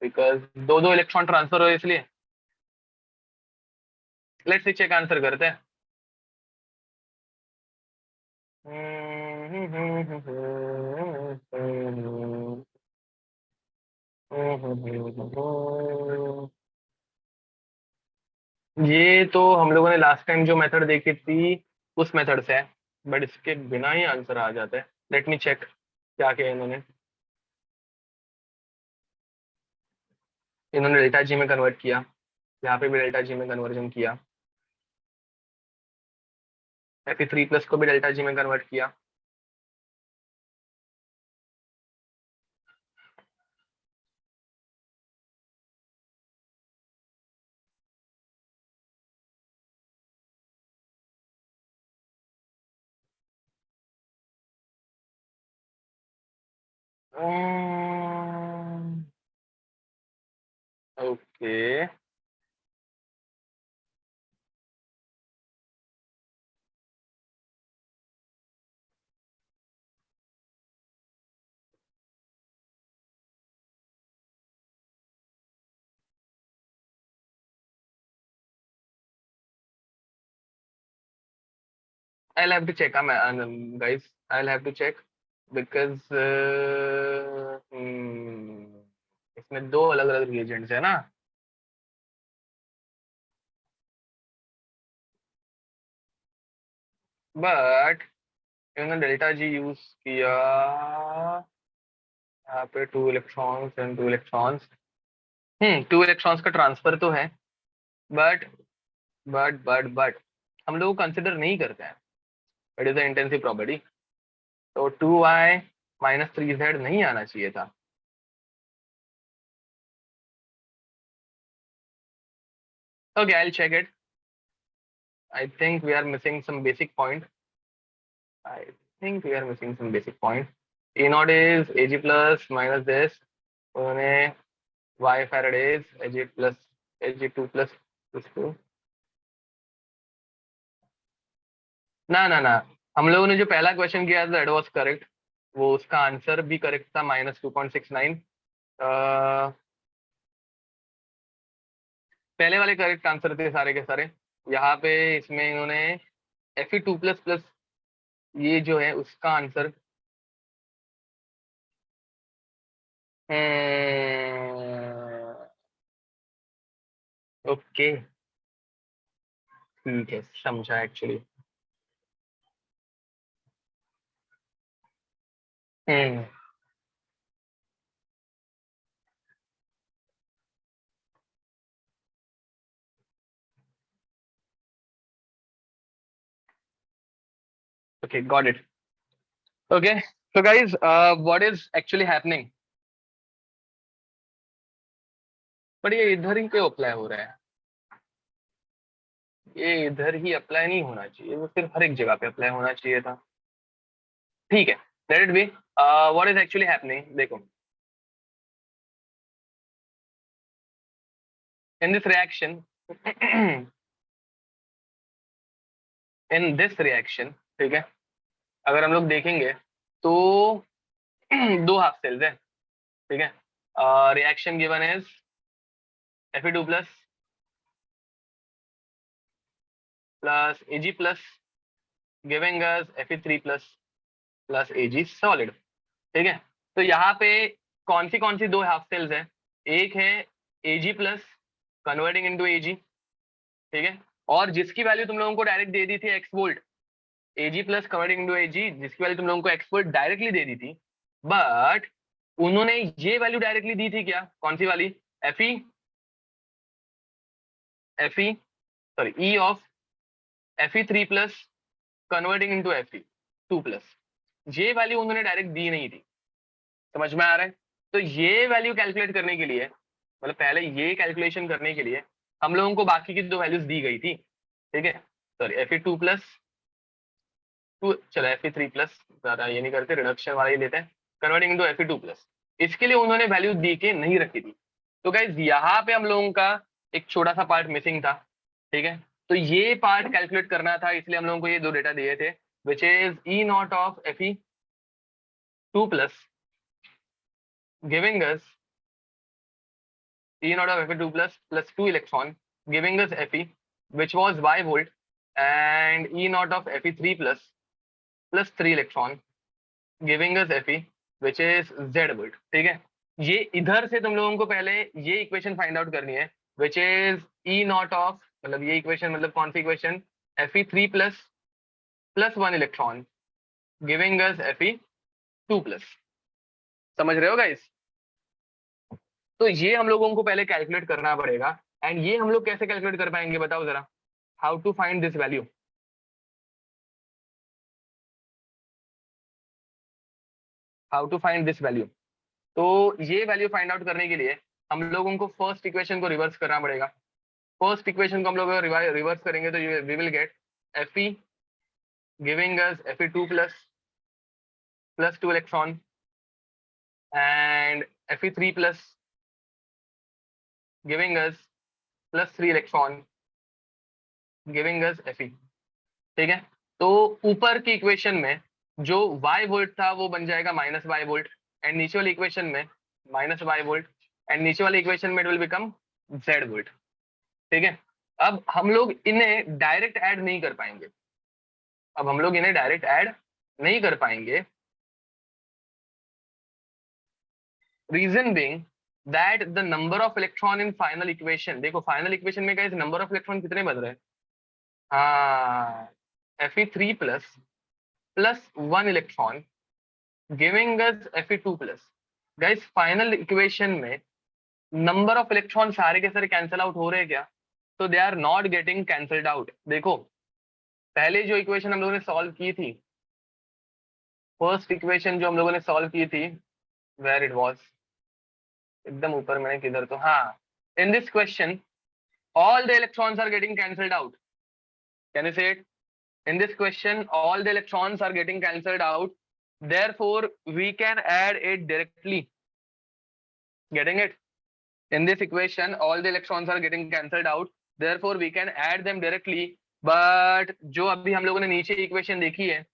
S1: because दो इलेक्ट्रॉन ट्रांसफर हो इसलिए. लेट्स सी चेक आंसर करते हैं. ये तो हम लोगों ने लास्ट टाइम जो मेथड देखी थी उस मेथड से है, बट इसके बिना ही आंसर आ जाता है. लेट मी चेक क्या किया इन्होंने. इन्होंने डेल्टा जी में कन्वर्ट किया, यहाँ पे भी डेल्टा जी में कन्वर्जन किया, Fe3+ को भी डेल्टा जी में कन्वर्ट किया. Okay. I'll have to check, guys. I'll have to check because इसमें दो अलग अलग रिएजेंट्स है ना. बट इन्होंने डेल्टा जी यूज किया, यहाँ पे 2 इलेक्ट्रॉन्स एंड 2 इलेक्ट्रॉन्स. 2 इलेक्ट्रॉन्स का ट्रांसफर तो है, बट बट हम लोग कंसिडर नहीं करते हैं. It is a intensive property. तो 2y-3z नहीं आना चाहिए था. Okay, I'll check it. I think we are missing some basic point. I think we are missing some basic point. E naught is Ag plus minus this. उन्होंने y Faradays Ag plus Ag2 plus this 2. ना हम लोगों ने जो पहला question किया था that was correct. वो उसका आंसर भी करेक्ट था -2.69. पहले वाले करेक्ट आंसर थे सारे के सारे. यहाँ पे इसमें इन्होंने Fe2++ ये जो है उसका आंसर ओके ठीक है, समझा actually. Okay, got it. Okay, so guys, what is actually happening? But ये इधर ही क्यों अप्लाई हो रहा है? ये इधर ही अप्लाई नहीं होना चाहिए, वो सिर्फ हर एक जगह पे अप्लाई होना चाहिए था. ठीक है, let it be. What is actually happening देखो. In this reaction in this reaction, ठीक है, अगर हम लोग देखेंगे तो दो हाफ सेल्स है, ठीक है. reaction given is Fe2 plus Ag plus giving us Fe3 plus Ag solid. ठीक है, तो यहाँ पे कौन सी दो हाफ सेल्स है, एक है Ag plus converting into Ag, ठीक है, और जिसकी वैल्यू तुम लोगों को डायरेक्ट दे दी थी x volt, Ag plus converting into Ag, जिसकी वैल्यू तुम लोगों को x वोल्ट डायरेक्टली दे दी थी, बट उन्होंने ये वैल्यू डायरेक्टली दी थी क्या, कौन सी वाली, E of Fe3 plus converting into Fe2 plus, ये वैल्यू उन्होंने डायरेक्ट दी नहीं थी, समझ में आ रहा है। तो ये वैल्यू कैलकुलेट करने के लिए, मतलब पहले ये कैलकुलेशन करने के लिए हम लोगों को बाकी की दो वैल्यूज दी गई थी, ठीक है, सॉरी Fe2 प्लस चलो Fe3 प्लस, ज्यादा ये नहीं करते, रिडक्शन वाला ही लेते हैं, कन्वर्टिंग इनटू Fe2 प्लस, इसके लिए उन्होंने वैल्यू दी के नहीं रखी थी। तो गाइज यहाँ पे हम लोगों का एक छोटा सा पार्ट मिसिंग था, ठीक है, तो ये पार्ट कैलकुलेट करना था, इसलिए हम लोगों को ये दो डेटा दिए थे, which is E not of Fe2 plus giving us E naught of Fe2 plus 2 electron, giving us Fe, which was Y volt, and E naught of Fe3 plus 3 electron, giving us Fe, which is Z volt. ठीक है, ये इधर से तुम लोगों को पहले ये इक्वेशन फाइंड आउट करनी है, which is E naught of, मतलब ये इक्वेशन मतलब कौन सी equation, Fe3 plus 1 electron, giving us Fe2 plus. समझ रहे हो गाइस। तो ये हम लोगों को पहले कैलकुलेट करना पड़ेगा, एंड ये हम लोग कैसे कैलकुलेट कर पाएंगे बताओ जरा, how to find this value, how to find this value. तो ये वैल्यू फाइंड आउट करने के लिए हम लोगों को फर्स्ट इक्वेशन को रिवर्स करना पड़ेगा। फर्स्ट इक्वेशन को हम लोग रिवर्स करेंगे तो we will get Fe giving us Fe2 plus 2 electron and Fe3 plus giving us plus 3 electron giving us Fe, ठीक है। तो ऊपर की इक्वेशन में जो y वोल्ट था वो बन जाएगा माइनस y वोल्ट, एंड नीचे वाली इक्वेशन में माइनस y वोल्ट, एंड नीचे वाली इक्वेशन में it will become z volt, ठीक है। अब हम लोग इन्हें डायरेक्ट ऐड नहीं कर पाएंगे, अब हम लोग इन्हें डायरेक्ट ऐड नहीं कर पाएंगे, reason being that the number of electron in final equation, देखो फाइनल इक्वेशन में गाइस नंबर ऑफ इलेक्ट्रॉन कितने बन रहे हैं, हाँ Fe3 plus 1 electron giving us Fe2 plus. Guys final equation में नंबर ऑफ इलेक्ट्रॉन सारे के सारे कैंसिल आउट हो रहे हैं क्या, तो they are not getting cancelled out. देखो पहले जो इक्वेशन हम लोगों ने सॉल्व की थी, फर्स्ट इक्वेशन जो हम लोगों ने सॉल्व की थी, वेयर इट वाज, एकदम ऊपर मैंने किधर, तो हाँ, in this question all the electrons are getting cancelled out, can you say it, in this question all the electrons are getting cancelled out, therefore we can add it directly, getting it, in this equation all the electrons are getting cancelled out, therefore we can add them directly, but जो अभी हम लोगों ने नीचे equation देखी है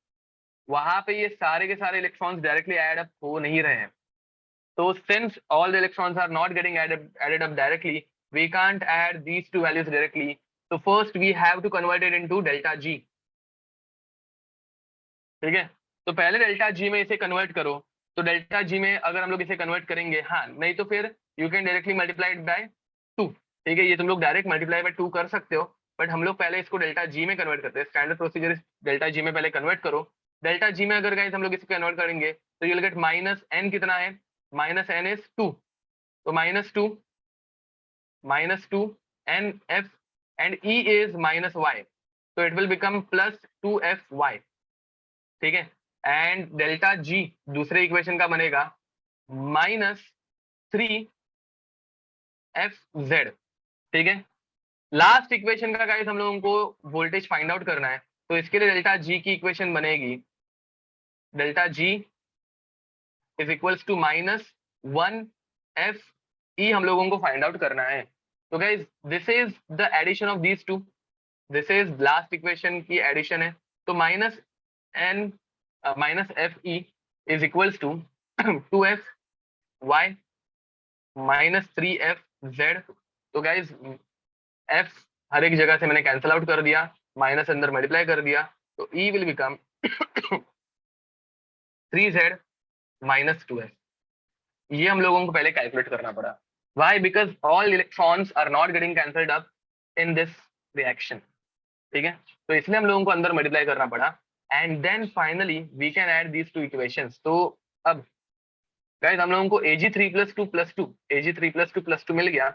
S1: वहां पे ये सारे के सारे इलेक्ट्रॉन्स डायरेक्टली ऐड अप हो नहीं रहे हैं, तो since all the electrons are not getting added up directly, we can't add these two values directly, so first we have to convert it into delta G, ठीक है। तो पहले delta G में इसे कन्वर्ट करो, तो डेल्टा जी में अगर हम लोग इसे कन्वर्ट करेंगे, हाँ नहीं तो फिर you can directly multiply it by 2, ठीक है, ये तुम लोग डायरेक्ट मल्टीप्लाई बाय 2 कर सकते हो, बट हम लोग पहले इसको डेल्टा जी में कन्वर्ट करते हैं, स्टैंडर्ड प्रोसीजर इस डेल्टा जी में पहले कन्वर्ट करो। डेल्टा जी में अगर गाइस हम लोग इसे कन्वर्ट करेंगे तो you will get minus n, कितना है, माइनस एन इज 2, तो -2 n f and e is minus y, तो it will become plus 2FY, ठीक है, एंड डेल्टा जी दूसरे इक्वेशन का बनेगा -3FZ, ठीक है। लास्ट इक्वेशन का गाइस हम लोगों को वोल्टेज फाइंड आउट करना है, तो इसके लिए डेल्टा जी की इक्वेशन बनेगी, delta G is equals to -1FE हम लोगों को फाइंड आउट करना है। तो guys this is the addition of these two, this is last equation की एडिशन है, तो -FE is equals to 2FY -3f(z). तो गाइज f हर एक जगह से मैंने कैंसिल आउट कर दिया, माइनस अंदर मल्टीप्लाई कर दिया, तो e will become 3z -2f। ये हम लोगों को पहले कैलकुलेट करना पड़ा। Why? Because all electrons are not getting cancelled up in this reaction. ठीक है, तो इसलिए हम लोगों को अंदर मल्टीप्लाई करना पड़ा, and then finally we can add these two equations. तो अब गाइस हम लोगों को Ag3 + 2 Ag3 + 2 मिल गया,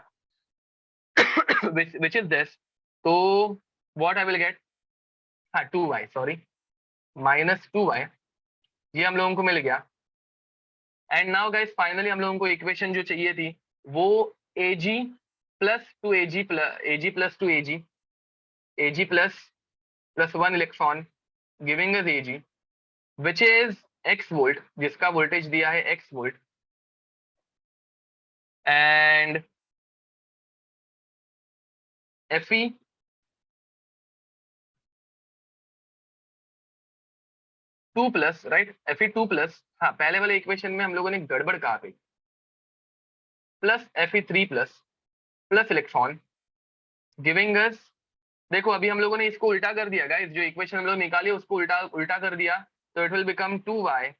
S1: which is this। तो what I will get, हाँ 2y, सॉरी, -2y, ये हम लोगों को मिल गया। एंड नाउ गाइस फाइनली हम लोगों को इक्वेशन जो चाहिए थी वो Ag + 2Ag + 2Ag, Ag plus 1 electron giving us Ag, which is x volt, जिसका वोल्टेज दिया है x volt, and Fe 2+, right, Fe2+, हाँ पहले वाले इक्वेशन में हम लोगों ने गड़बड़ कहा थी, plus Fe3+ electron giving us, देखो अभी हम लोगों ने इसको उल्टा कर दिया गाइस, जो इक्वेशन हम लोग निकाली उसको उल्टा कर दिया, तो it will become 2y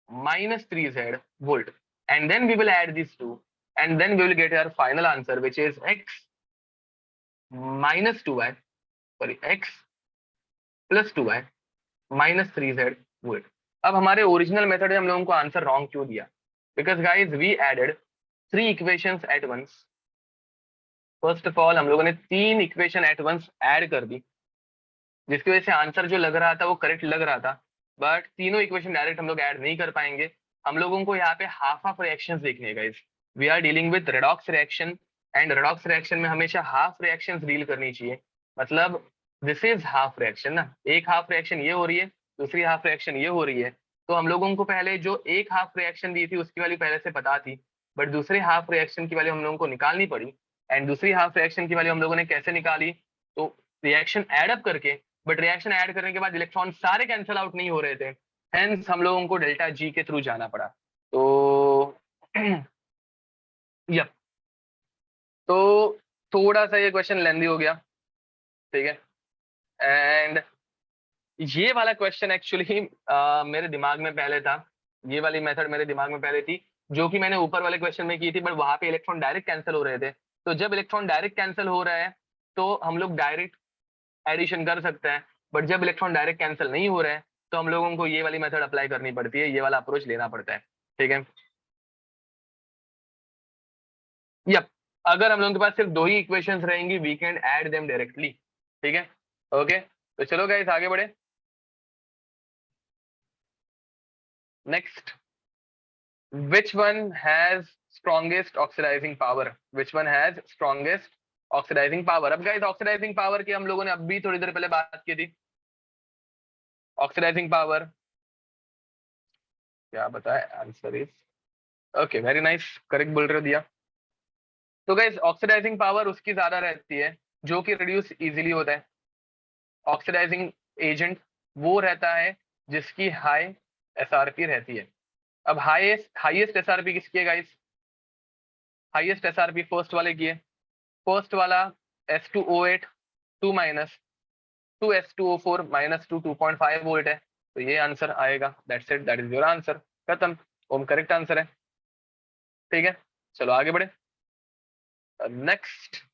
S1: -3z volt, and then we will add this to, and then we will get our final answer which is x -2y, sorry x + 2y -3z volt. अब हमारे ओरिजिनल मेथड में हम लोगों को answer wrong क्यों दिया? Because guys we added 3 equations at once. First of all हम लोगों ने 3 इक्वेशन एट वंस ऐड कर दी, जिसकी वजह से आंसर जो लग रहा था वो करेक्ट लग रहा था, बट तीनों इक्वेशन डायरेक्ट हम लोग ऐड नहीं कर पाएंगे। हम लोगों को यहाँ पे हाफ रिएक्शंस देखने guys. We are dealing with redox reaction, and redox reaction में हमेशा हाफ रिएक्शंस डील करनी चाहिए। मतलब दिस इज हाफ रिएक्शन ना, एक हाफ रिएक्शन ये हो रही है, दूसरी हाफ रिएक्शन ये हो रही है, तो हम लोगों को पहले जो एक हाफ रिएक्शन दी थी उसकी वैल्यू पहले से पता थी, बट दूसरे हाफ रिएक्शन की वैल्यू हम लोगों को निकालनी पड़ी। एंड दूसरी हाफ रिएक्शन की वैल्यू हम लोगों ने कैसे निकाली? तो रिएक्शन एड अप करके, बट रिएक्शन ऐड करने के बाद इलेक्ट्रॉन सारे कैंसिल आउट नहीं हो रहे थे, हेंस हम लोगों को डेल्टा जी के थ्रू जाना पड़ा। तो यप, तो थोड़ा सा ये क्वेश्चन लेंदी हो गया, ठीक है, एंड ये वाला क्वेश्चन एक्चुअली मेरे दिमाग में पहले था, ये वाली मेथड मेरे दिमाग में पहले थी, जो कि मैंने ऊपर वाले क्वेश्चन में की थी, बट वहां पे इलेक्ट्रॉन डायरेक्ट कैंसिल हो रहे थे। तो जब इलेक्ट्रॉन डायरेक्ट कैंसिल हो रहा है तो हम लोग डायरेक्ट एडिशन कर सकते हैं, बट जब इलेक्ट्रॉन डायरेक्ट कैंसिल नहीं हो रहे हैं तो हम लोगों को ये वाली मेथड अप्लाई करनी पड़ती है, ये वाला अप्रोच लेना पड़ता है, ठीक है। यप, अगर हम लोगों के पास सिर्फ 2 ही इक्वेशंस रहेंगी we can add them directly, ठीक है, ओके। तो चलो गाइस आगे बढ़े। Next, which one has strongest oxidizing power? Which one has strongest oxidizing power? अब गाइस ऑक्सीडाइजिंग पावर की हम लोगों ने अभी थोड़ी देर पहले बात की थी। ऑक्सीडाइजिंग पावर क्या बताए? Answer is okay, very nice, correct बोल रहे हो दिया। तो गाइस ऑक्सीडाइजिंग पावर उसकी ज्यादा रहती है जो कि रिड्यूस इजीली होता है। ऑक्सीडाइजिंग एजेंट वो रहता है जिसकी हाई एसआरपी रहती है। अब हाईएस्ट एसआरपी किसकी है गाइस? हाईएस्ट एसआरपी फर्स्ट वाले की है। फर्स्ट वाला S2O8 2 माइनस 2S2O4 -2 2.5 वोल्ट है, तो ये आंसर आएगा। That's it, that is your answer, खत्म, ओम करेक्ट आंसर है, ठीक है। चलो आगे बढ़े। Next,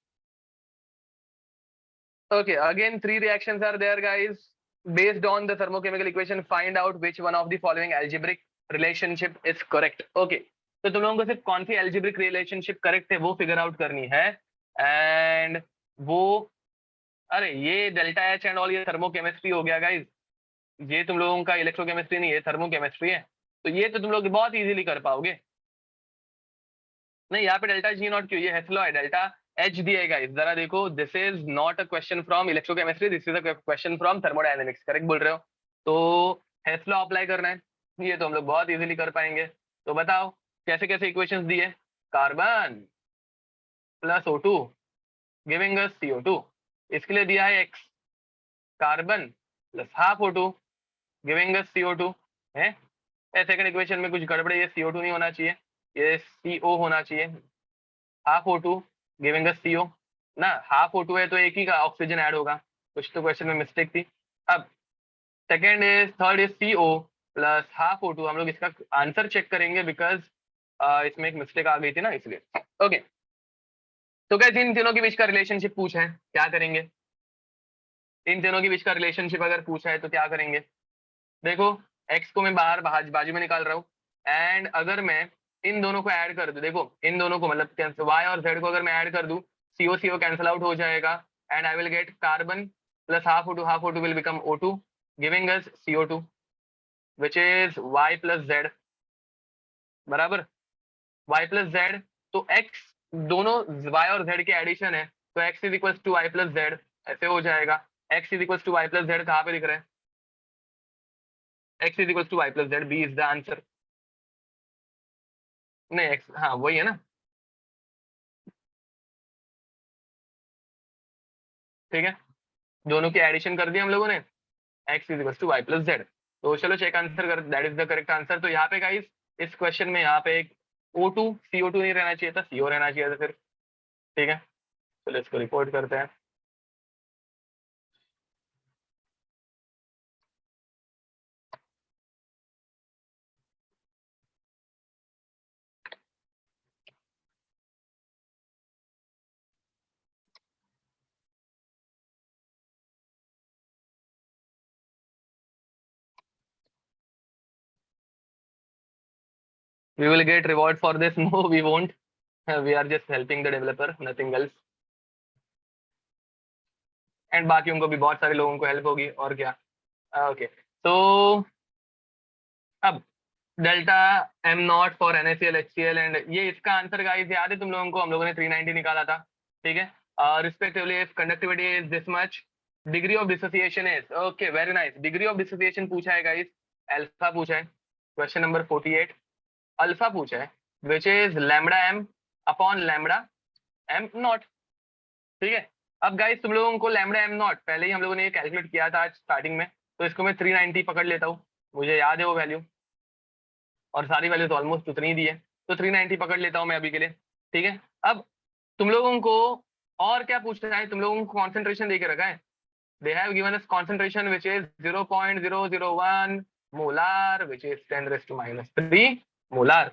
S1: okay, again 3 reactions are there guys. Based on the thermochemical equation find out which one of the following algebraic relationship is correct. Okay, तो तुम लोगों को सिर्फ कौन सी algebraic relationship correct है वो फिगर आउट करनी है, एंड वो, अरे ये डेल्टा एच एंड ऑल ये थर्मोकेमिस्ट्री हो गया गाइज, ये तुम लोगों का इलेक्ट्रोकेमिस्ट्री नहीं है, थर्मोकेमिस्ट्री है, तो ये तो तुम लोग बहुत इजीली कर पाओगे। नहीं, यहाँ पे डेल्टा जी नॉट क्यों, ये हेस्लो है, डेल्टा एच दिएगा इस, जरा देखो, this is not a question from electrochemistry, this is a question from thermodynamics, correct बोल रहे हो। तो हेस्लो अप्लाई करना है, ये तो हम लोग बहुत इजीली कर पाएंगे। तो बताओ कैसे कैसे इक्वेशंस दिए? Carbon plus O2 giving us CO2, इसके लिए दिया है x, carbon plus half O2 giving us CO2 है। सेकंड इक्वेशन में कुछ गड़बड़ है, ये CO2 नहीं होना चाहिए, ये CO होना चाहिए, हाफ O2 गिविंग अस CO ना, हाफ O2 है तो एक ही का ऑक्सीजन ऐड होगा, कुछ तो क्वेश्चन में मिस्टेक थी। अब third is CO plus half O2, हम लोग इसका आंसर चेक करेंगे बिकॉज इसमें एक मिस्टेक आ गई थी ना, इसलिए। ओके, तो कैसे इन तीनों के बीच का रिलेशनशिप पूछा है, क्या करेंगे? इन तीनों के बीच का रिलेशनशिप अगर पूछा है तो क्या करेंगे? देखो, x को मैं बाहर बाजू में निकाल रहा हूँ, एंड अगर मैं इन दोनों को ऐड कर दूं, देखो इन दोनों को मतलब y और z को अगर मैं ऐड कर दूं, CO CO कैंसिल आउट हो जाएगा, and I will get carbon plus half O2 will become O2 giving us CO2 which is y plus z बराबर y प्लस z। तो x दोनों y और z के एडिशन है, तो x is equal to y plus z, ऐसे हो जाएगा। x is equal to y plus z कहाँ पे दिख रहा है? x is equal to y plus z, B is the answer. नहीं x, हाँ वही है ना, ठीक है, दोनों की एडिशन कर दिया हम लोगों ने, x is equal to y plus z। तो चलो चेक आंसर कर, that is the correct answer. तो यहाँ पे गाइस इस क्वेश्चन में यहाँ पे एक O2 CO2 नहीं रहना चाहिए था, CO रहना चाहिए था फिर, ठीक है। चलो इसको रिपोर्ट करते हैं। We will get reward for this? No, we won't. We are just helping the developer, nothing else. And बाकियों को भी, बहुत सारे लोगों को हेल्प होगी, और क्या। ओके, तो अब delta M naught for NaCl HCl, and ये इसका आंसर गाइस याद है तुम लोगों को, हम लोगों ने 390 निकाला था, ठीक है। Respectively if conductivity is this much, degree of dissociation is, okay very nice, degree of dissociation पूछा है गाइस, अल्फा पूछा है, क्वेश्चन नंबर 48 अल्फा पूछा है, which is lambda M upon lambda M naught, ठीक है। अब गाइस तुम लोगों को लैम्बडा एम नॉट पहले ही हम लोगों ने ये कैलकुलेट किया था आज स्टार्टिंग में, तो इसको मैं 390 पकड़ लेता हूँ, मुझे याद है वो वैल्यू, और सारी वैल्यू तो ऑलमोस्ट उतनी ही दी है, तो 390 पकड़ लेता हूँ मैं अभी के लिए, ठीक है। अब तुम लोगों को और क्या पूछना है, तुम लोगों को कॉन्सेंट्रेशन दे के रखा है, दे have given us concentration which is 0.001 molar which is 10⁻³ molar,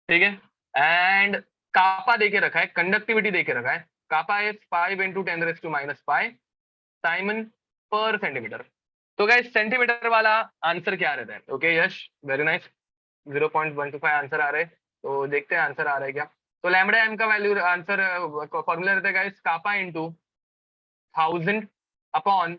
S1: ठीक है। एंड कापा दे के रखा है, कंडक्टिविटी दे के रखा है, कापा इज 5 × 10⁻⁵ साइमन पर सेंटीमीटर। तो गाइस सेंटीमीटर वाला आंसर क्या रहता है? ओके यश, वेरी नाइस, 0.125 आंसर आ रहे हैं, तो देखते हैं आंसर आ रहा है क्या। तो लैम्बडा एम का वैल्यू आंसर फॉर्मूला रहता है guys, kappa into 1000 upon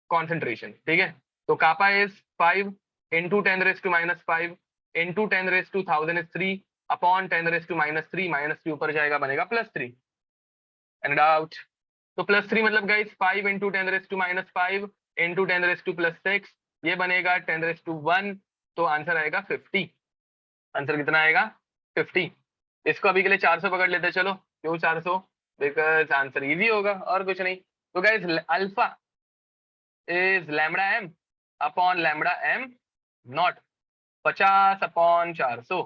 S1: concentration, ठीक है। तो कापा इज 5 × 10⁻⁵ इंटू 10⁻1000 इज 3 अपॉन 10⁻³ -3 ऊपर जाएगा, बनेगा +3 एंड आउट। तो +3 मतलब गाइस 5 × 10⁻⁵ इंटू 10⁻+6, ये बनेगा 10⁻1, तो आंसर आएगा 50। आंसर कितना आएगा? 50। इसको अभी के लिए 400 पकड़ लेते हैं, चलो। क्यों 400? बिकॉज आंसर इजी होगा और कुछ नहीं। तो guys alpha is lambda M upon lambda M naught, 50 upon 400,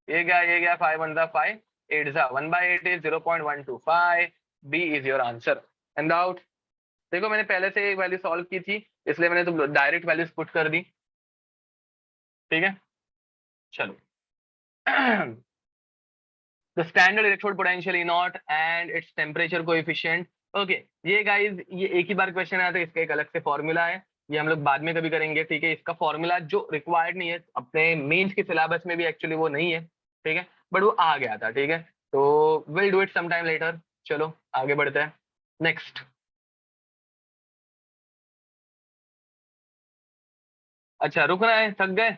S1: ये गया 5 × 5 8 1/8 इज 0.125, B is your answer and out. देखो मैंने पहले से एक वैल्यू सॉल्व की थी, इसलिए मैंने तो डायरेक्ट वैल्यूज पुट कर दी, ठीक है। चलो the standard electrode potential E naught and its temperature coefficient, okay ये गाइज ये एक ही बार क्वेश्चन आया था, इसका एक अलग से फॉर्मूला है, ये हम लोग बाद में कभी करेंगे, ठीक है। इसका फॉर्मूला जो रिक्वायर्ड नहीं है, अपने मेंस के सिलेबस में भी एक्चुअली वो नहीं है, ठीक है, बट वो आ गया था, ठीक है। तो will do it some time later. चलो आगे बढ़ते हैं, नेक्स्ट। अच्छा रुकना है, थक गए?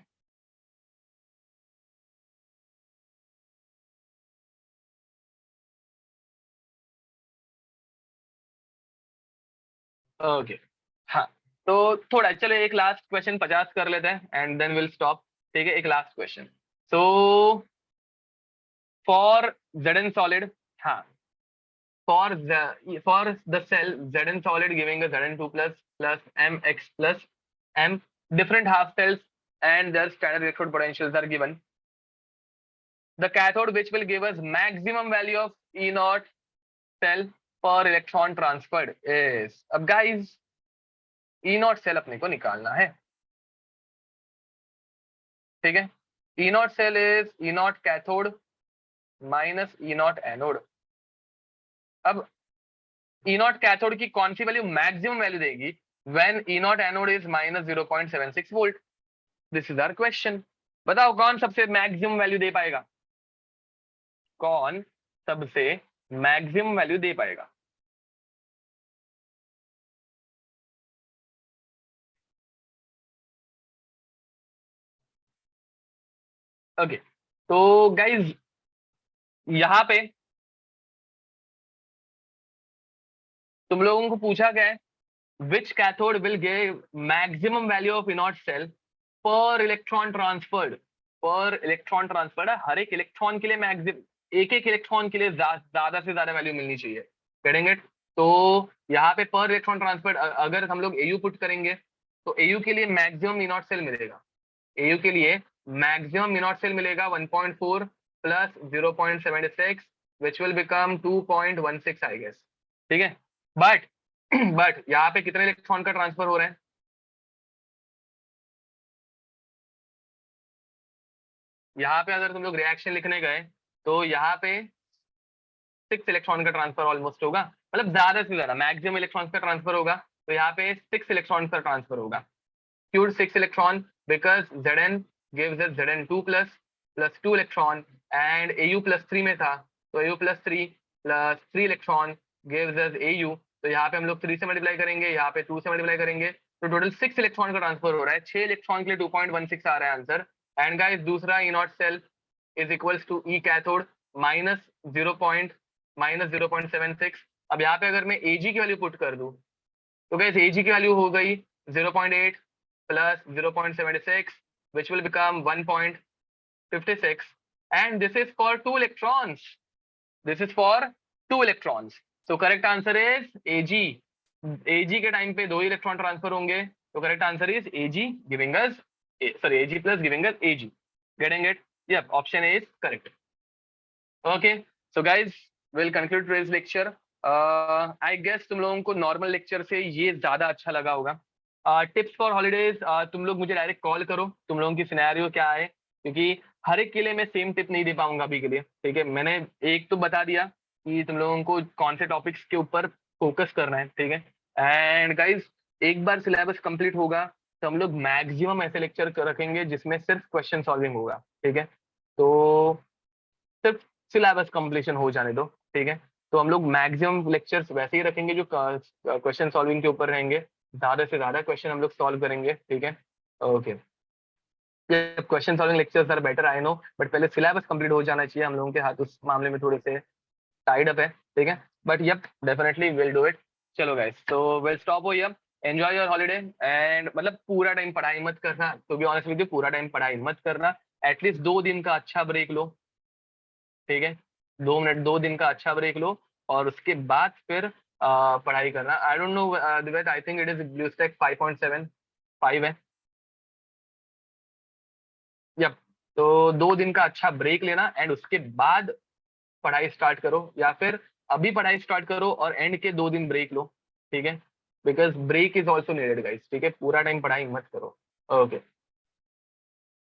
S1: ओके, हाँ, तो थोड़ा चलो एक लास्ट क्वेश्चन 50 कर लेते हैं एंड देन विल स्टॉप, ठीक है। एक last question, so for Zn solid, हाँ, for the cell Zn solid giving a Zn2 plus Mx plus M, different half cells and their standard electrode potentials are given. The cathode which will give us maximum value of E naught cell per electron transferred is, अब guys E naught cell अपने को निकालना है, ठीक है। E naught cell is E naught cathode minus E naught anode. अब E naught cathode की कौन सी वैल्यू मैक्सिमम वैल्यू देगी? When E naught anode is minus 0.76 volt. This is our question. बताओ कौन सबसे मैक्सिमम वैल्यू दे पाएगा? कौन सबसे मैक्सिमम वैल्यू दे पाएगा? ओके तो गाइज यहां पे तुम लोगों को पूछा गया है which cathode will give maximum value of E naught cell per electron transferred. Per electron transferred है, हर एक इलेक्ट्रॉन के लिए मैक्सिमम, एक एक इलेक्ट्रॉन के लिए ज्यादा से ज्यादा वैल्यू मिलनी चाहिए, करेंगे। तो यहाँ पे पर इलेक्ट्रॉन ट्रांसफर्ड अगर हम लोग एयू पुट करेंगे तो एयू के लिए मैक्सिमम इनॉट सेल मिलेगा, एयू के लिए मैक्सिमम इनॉट सेल मिलेगा 1.4 plus 0.76 which will become 2.16 I guess, ठीक है। बट बट यहाँ पे कितने इलेक्ट्रॉन का ट्रांसफर हो रहा है? यहाँ पे अगर तुम लोग रिएक्शन लिखने गए तो यहाँ पे 6 इलेक्ट्रॉन का ट्रांसफर ऑलमोस्ट होगा, मतलब ज्यादा से ज्यादा मैक्सिमम इलेक्ट्रॉन का ट्रांसफर होगा। तो यहाँ पे 6 इलेक्ट्रॉन का ट्रांसफर होगा, cued 6 electron because Zn gives us Zn2 plus 2 electron and Au plus 3 में था, तो Au plus 3 plus 3 electron gives us Au। तो यहाँ पे हम लोग 3 से मल्टीप्लाई करेंगे, यहाँ पे 2 से मल्टीप्लाई करेंगे, तो टोटल 6 इलेक्ट्रॉन का ट्रांसफर हो रहा है। 6 इलेक्ट्रॉन के लिए 2.16 आ रहा है आंसर। एंड गाइस दूसरा E naught cell is equals to E cathode minus 0.76। अब यहाँ पे अगर मैं Ag की वैल्यू पुट कर दूं तो गाइस Ag की वैल्यू हो गई 0.8 plus 0.76 which will become 1.56 and this is for 2 electrons, this is for 2 electrons, so correct answer is Ag। Ag के टाइम पे 2 इलेक्ट्रॉन ट्रांसफर होंगे, तो correct answer is Ag giving us Ag plus giving us Ag, getting it? Yep, option A is correct. Okay, so guys we'll conclude today's lecture. I guess तुम लोगों को normal lecture से ये ज्यादा अच्छा लगा होगा। टिप्स फॉर हॉलीडेज, तुम लोग मुझे डायरेक्ट कॉल करो, तुम लोगों की सिनेरियो क्या है, क्योंकि हर एक के लिए मैं सेम टिप नहीं दे पाऊंगा अभी के लिए, ठीक है। मैंने एक तो बता दिया कि तुम लोगों को कौन से टॉपिक्स के ऊपर फोकस करना है, ठीक है। एंड गाइज एक बार सिलेबस कंप्लीट होगा तो हम लोग मैक्सिमम ऐसे लेक्चर रखेंगे जिसमें सिर्फ क्वेश्चन सॉल्विंग होगा, ठीक है। तो सिर्फ सिलेबस कंप्लीशन हो जाने दो, ठीक है। तो हम लोग मैक्सिमम लेक्चर्स वैसे ही रखेंगे जो क्वेश्चन सॉल्विंग के ऊपर रहेंगे, ज्यादा से ज्यादा क्वेश्चन हम लोग सॉल्व करेंगे, ठीक है। Okay, question solving lectures are better I know, but पहले सिलेबस कंप्लीट हो जाना चाहिए, हम लोगों के हाथ उस मामले में थोड़े से टाइड अप है, ठीक है। But yup definitely will do it. चलो गाइस तो विल स्टॉप हो here, enjoy your holiday. And मतलब पूरा टाइम पढ़ाई मत करना, to be honest with you, पूरा टाइम पढ़ाई मत करना, एटलीस्ट 2 दिन का अच्छा ब्रेक लो, ठीक है। 2 मिनट 2 दिन का अच्छा ब्रेक लो और उसके बाद फिर पढ़ाई करना। आई don't no Divesh, I think it is BlueStack 5.75 है। यप, तो 2 दिन का अच्छा ब्रेक लेना एंड उसके बाद पढ़ाई स्टार्ट करो, या फिर अभी पढ़ाई स्टार्ट करो और एंड के 2 दिन ब्रेक लो, ठीक है। Because break is also needed guys, ठीक है, पूरा टाइम पढ़ाई मत करो। ओके